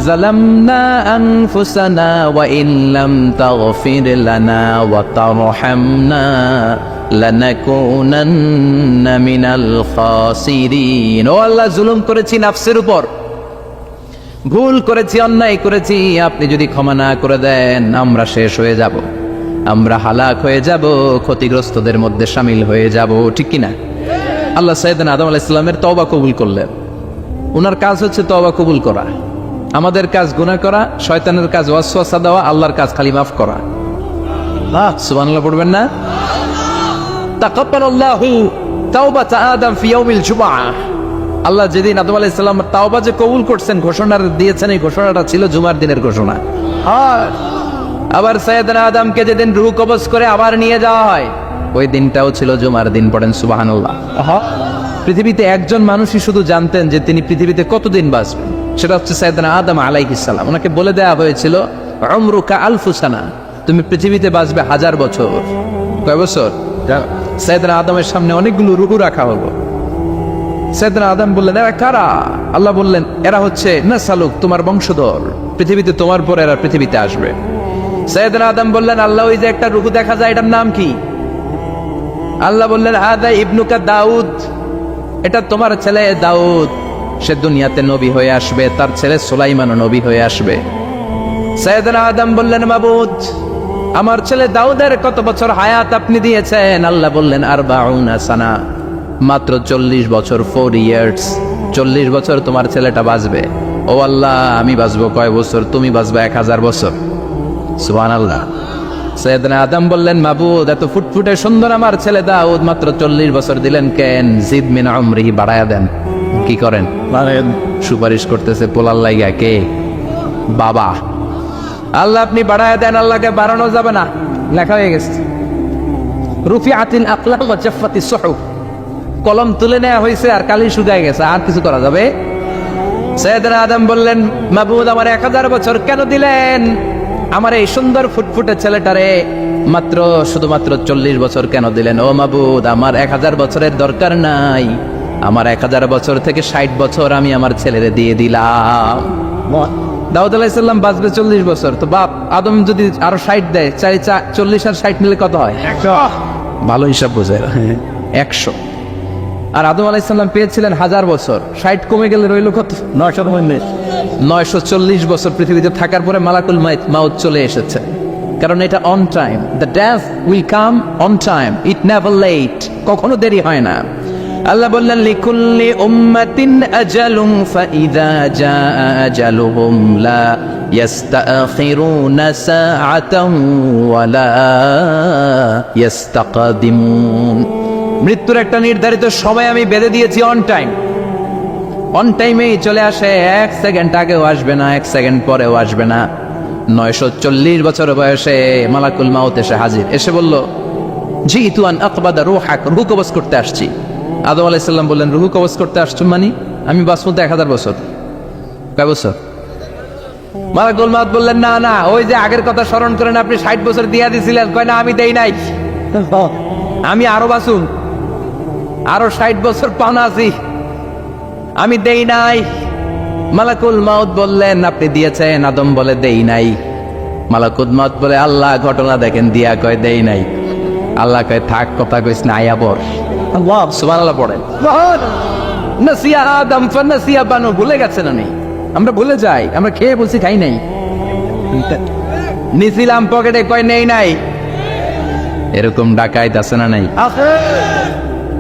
যালামনা আনফুসানা ওয়া ইন লাম তাগফির লানা ওয়া তারহামনা লানাকুনান্না মিনাল খাসিরিন। ও আল্লাহ, জুলুম করেছি নাফসের উপর, ভুল করেছি, অন্যায় করেছি, আপনি যদি ক্ষমা না করে দেন আমরা শেষ হয়ে যাব, আমরা হালাক হয়ে যাব, ক্ষতিগ্রস্তদের মধ্যে শামিল হয়ে যাব, ঠিক কিনা? আল্লাহ সাইয়েদনা আদম আলাইহিস সালামের তওবা কবুল করলেন। ওনার কাজ হচ্ছে তওবা কবুল করা, আমাদের কাজ গুনাহ করা, শয়তানের কাজ ওয়াসওয়াসা দেওয়া, আল্লাহর কাজ খালি মাফ করা। সুবহানাল্লাহ পড়বেন না? তাকাব্বালাল্লাহু তাওবাতা আদম ফি ইয়াউমিল জুমআহ। আল্লাহ যেদিন আদম আলাইহিস সালাম তাওবা যে কবুল করছেন, ঘোষণা দিয়েছেন, এই ঘোষণাটা ছিল জুমার দিনের ঘোষণা। আবার সাইয়েদনা আদমকে যেদিন রূহ কবজ করে আবার নিয়ে যাওয়া হয়, ওই দিনটাও ছিল জুমার দিন। পড়েন সুবহানাল্লাহ। পৃথিবীতে একজন মানুষই শুধু জানতেন যে তিনি পৃথিবীতে কতদিন বাঁচবেন, সেটা হচ্ছে সাইয়েদনা আদম আলাইহিস সালাম। ওনাকে বলে দেওয়া হয়েছিল, উমরুকা আলফু সানা, তুমি পৃথিবীতে বাঁচবে 1000 বছর। কয় বছর? সাইয়েদনা আদমের সামনে অনেকগুলো রূহ রাখা হলো। সাইয়েদনা আদম বললেন, এরা কারা? আল্লাহ বললেন, এরা হচ্ছে নাসালুক, তোমার বংশধর, পৃথিবীতে তোমার পর এরা পৃথিবীতে আসবে। সাইয়েদনা আদম বললেন, আল্লাহ ওই যে একটা রূহ দেখা যায়, এটার নাম কি? আল্লাহ বললেন, হাদা ইবনুকা দাউদ, এটা তোমার ছেলে দাউদ, সে দুনিয়াতে নবী হয়ে আসবে, তার ছেলে সুলাইমানও নবী হয়ে আসবে। সাইয়েদনা আদম বললেন, মাবুদ আমার ছেলে দাউদের কত বছর হায়াত আপনি দিয়েছেন? আল্লাহ বললেন, 40 সানা, মাত্র 40 বছর, 4 ইয়ার্স, 40 বছর তোমার ছেলেটা বাঁচবে। ও আল্লাহ, আমি বাঁচবো কয় বছর? তুমি বাঁচবে 1000 বছর। সুবহানাল্লাহ। সাইয়েদনা আদম বললেন, মাবুদ এত ফুটফুটে সুন্দর আমার ছেলে দাউদ, মাত্র 40 বছর দিলেন কেন? জিদ মিন উমরিহি, বাড়ায়া দেন। কি করেন? সুপারিশ করতেছে পোলার লাইগা। কে? বাবা। আল্লাহ আপনি বাড়ায়া দেন, আল্লাহকে বাড়ানো যাবে না, লেখা হয়ে গেছে। রুফিআতিল আকলাম ওয়া জাফফাতিস সুহুফ, কলম তুলে নেওয়া হয়েছে আর কালি শুকায় গেছে, আর কিছু করা যাবে? সাইয়েদনা আদম বললেন, মাবুদ আমার 1000 বছর কেন দিলেন? আমার এই সুন্দর ফুটফুটে ছেলেটারে মাত্র শুধুমাত্র 40 বছর কেন দিলেন? ও মাবুদ, আমার 1000 বছরের দরকার নাই, আমার 1000 বছর থেকে 60 বছর আমি আমার ছেলেরে দিয়ে দিলাম। দাউদ আলাইহিস সালাম বাঁচবে 40 বছর, তো বাপ আদম যদি আরো 60 দেয়, 40 আর 60 মিলে কত হয়? 100। ভালো হিসাব বোঝায়, 100। আর আদম আলাইহিস সালাম পেয়েছিলেন 1000 বছর, 60 কমে গেলে রইল কত? 940 বছর পৃথিবীতে থাকার পরে মালাকুল মাউত চলে এসেছে। কারণ এটা on time, the death will come on time, it never late, কখনো দেরি হয় না। আল্লাহ বললেন, লিকুল্লি উম্মাতিন আজালুন ফাইযা জাআ আজালুহুম লা ইস্তাখিরুনা সাআতান ওয়া লা ইস্তাকদিমুন। মৃত্যুর একটা নির্ধারিত সময় আমি বেঁধে দিয়েছি, অন টাইম, অন টাইমেই চলে আসে, 1 সেকেন্ড আগেও আসবে না, 1 সেকেন্ড পরেও আসবে না। 940 বছর বয়সে মালাকুল মাউত এসে হাজির, এসে বলল, জিতু আন আকবাদা রূহাক, রূহ কবজ করতে আসছি। আদম আলাইহিস সালাম বললেন, রূহ কবজ করতে আসছো মানে? আমি বাঁচবো তো 1000 বছর। কয় বছর? মালাকুল মাউত বললেন, না না, ওই যে আগের কথা স্মরণ করেন, আপনি 60 বছর দিয়া দিছিলেন। কয় না, আমি দেই নাই, আমি আরো বাঁচুন, আরো 60 বছর পাওনা আছি, আমি দেই নাই। মালাকুল মাউত বললেন, আপনি দিয়েছেন? আদম বলে, দেই নাই। মালাকুল মাউত বলে, আল্লাহ ঘটনা দেখেন, দিয়া কয় দেই নাই। আল্লাহ কয়, থাক কথা কইস না, আয়া পড়। সুবহানাল্লাহ পড়েন। নাসিয়া আদম ফানাসিয়া বানু, ভুলে গেছে না নেই? আমরা ভুলে যাই, আমরা খেয়ে বলছি খাই নাই, নিছিলাম পকেটে, কয় নেই নাই। এরকম ডাকাইত আছে না নাই?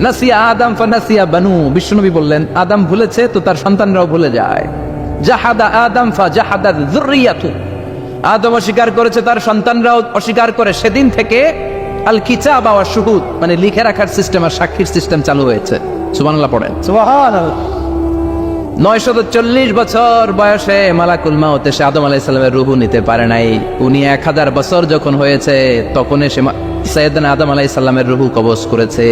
নাসিয়া আদম ফানাসিয়া বানু, বিশ্বনবী বললেন আদম ভুলেছে তো তার সন্তানরাও ভুলে যায়। জাহাদা আদম ফাজাহাদা যুররিয়াতু, আদম অস্বীকার করেছে, তার সন্তানরাও অস্বীকার করে। সেদিন থেকে আল কিতাব ওয়া শুহুদ, মানে লিখে রাখার সিস্টেম আর সাক্ষীর সিস্টেম চালু হয়েছে। সুবহানাল্লাহ পড়েন। সুবহানাল্লাহ। 940 বছর বয়সে মালাকুল মাউত এসে আদম আলাইহিস সালামের রূহ নিতে পারে নাই। উনি 1000 বছর যখন হয়েছে তখন এসে সাইয়েদনা আদম আলাইহিস সালামের রূহ কবজ করেছে।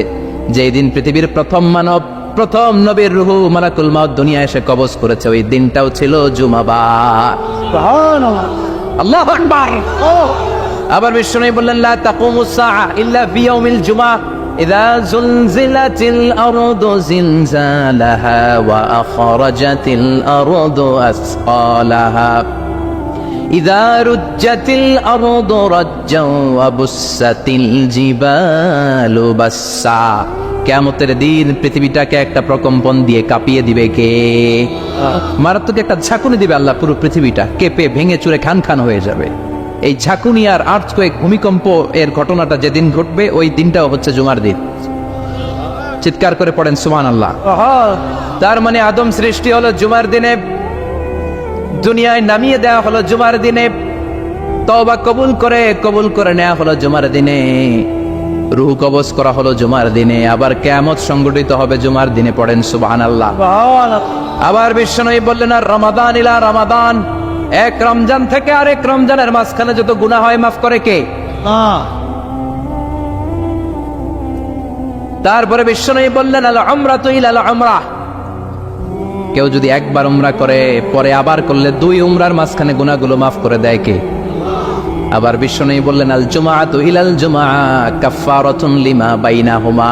যেই দিন পৃথিবীর প্রথম মানব, প্রথম নবীর রূহ মালাকুল মাউত দুনিয়ায় এসে কবজ করেছে, ওই দিনটাও ছিল জুমাবার। সুবহানাল্লাহ। আল্লাহু আকবার। আবার বিশ্বনবী বললেন লা তাকুমুস সাআ ইল্লা ফি ইয়াউমিল জুমআহ ইযা যুলজিলাতিল আরদু জিলজালাহা ওয়া আখরাজাতিল আরদু আসকালাহা ইযা রুজ্জাতিল আরদু রাজ্জাও ওয়া বুসাতিল জিবালু বাসসা। কিয়ামতের দিন পৃথিবীটাকে একটা প্রকম্পন দিয়ে কাঁপিয়ে দিবে কে? মারাত্মক একটা ঝাঁকুনি দিবে আল্লাহ, পুরো পৃথিবীটা কেঁপে ভেঙে চুরে খান খান হয়ে যাবে। এই ঝাঁকুনি আর আর্থকোয়েক, ভূমিকম্প এর ঘটনাটা যেদিন ঘটবে ওই দিনটাও হচ্ছে জুমার দিন। চিৎকার করে পড়েন সুবহানাল্লাহ। তার মানে আদম সৃষ্টি হলো জুমার দিনে, দুনিয়ায় নামিয়ে দেওয়া হলো জুমার দিনে, তওবা কবুল করে নেওয়া হলো জুমার দিনে, রূহ কবজ করা হলো জুমার দিনে, আবার কিয়ামত সংগঠিত হবে জুমার দিনে। পড়েন সুবহানাল্লাহ। আবার বিশ্বনবী বললেন আর রমাদান ইলা রমাদান, এক রমজান থেকে আরেক রমজানের মাঝখানে যত গুনাহ হয় মাফ করে কে? তারপরে বিশ্বনবী বললেন আল উমরাতু ইলাল উমরাহ, কেউ যদি একবার উমরা করে পরে আবার করলে 2 উমরার মাঝখানে গুনাহগুলো মাফ করে দেয় কে? আবার বিশ্বনবী বললেন আল জুমআতু ইলাল জুমআ কাফফারাতুন লিমা বাইনাহুমা,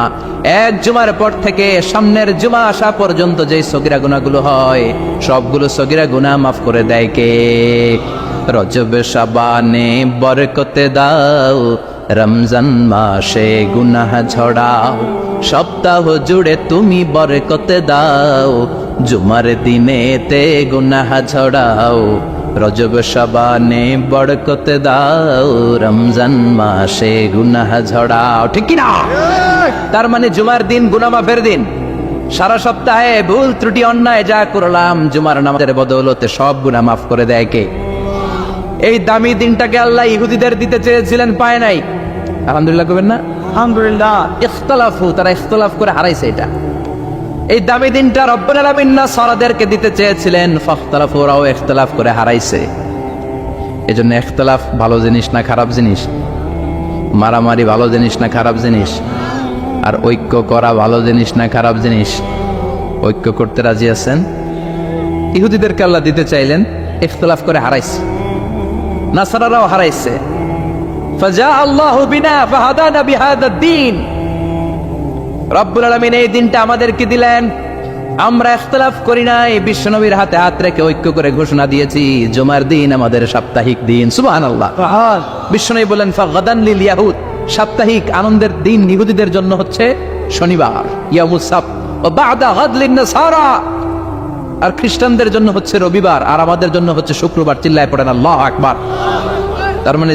এক জুমার পর থেকে সামনের জুমা আসা পর্যন্ত যে সগীরা গুনাহগুলো হয় সবগুলো সগীরা গুনাহ মাফ করে দেয় কে? রজব শাবানে বরকতে দাও, রমজান মাসে গুনাহ ঝড়াও, সপ্তাহ জুড়ে তুমি বরকতে দাও, জুমার দিনেতে গুনাহ ঝড়াও, রজব শাবানে বরকতে দাও, রমজান মাসে গুনাহ ঝড়াও। ঠিক কি না? তার মানে জুমার দিন গুনাহ মাফের দিন। সারা সপ্তাহে ভুল ত্রুটি অন্যায় যা করলাম জুমার নামাজের বদৌলতে সব গুনাহ মাফ করে দেয় কে? এই দামি দিনটাকে আল্লাহ ইহুদিদের দিতে চেয়েছিলেন, পায় নাই। আলহামদুলিল্লাহ কবেন না? আলহামদুলিল্লাহ। ইখতিলাফু, তারা ইখতিলাফ করে হারাইছে এটা। এই দামি দিনটা রব্বুল আলামিন নাসারাদেরকে দিতে চেয়েছিলেন, ফাখতালাফু, ওরাও ইখতিলাফ করে হারাইছে। এজন্য ইখতিলাফ ভালো জিনিস না খারাপ জিনিস? মারামারি ভালো জিনিস না খারাপ জিনিস? আর ঐক্য করা ভালো জিনিস না খারাপ জিনিস? ঐক্য করতে রাজি আছেন? ইহুদিদেরকে আল্লাহ দিতে চাইলেন, ইখতিলাফ করে হারাইছে। নাসারারাও হারাইছে। ফাজা আল্লাহু বিনা ফাহাদানা বিহাদাদ দ্বীন, রব্বুল আলামিন এই দিনটা আমাদেরকে দিলেন, আমরা ইখতিলাফ করি নাই, বিশ্বনবীর হাতে হাত রেখে ঐক্য করে ঘোষণা দিয়েছি জুমার দিন আমাদের সাপ্তাহিক দিন। সুবহানাল্লাহ। বিশ্বনবী বলেন ফাগাদান লিল ইয়াহুদ, সাপ্তাহিক আনন্দের দিন ইহুদিদের জন্য হচ্ছে শনিবার, ইয়াউমুস সাbt, ওয়া বা'দা গাদ লিন নাসারা, আর খ্রিস্টানদের জন্য হচ্ছে রবিবার, আর আমাদের জন্য হচ্ছে শুক্রবার। চিল্লায় পড়েন আল্লাহু আকবার। তার মানে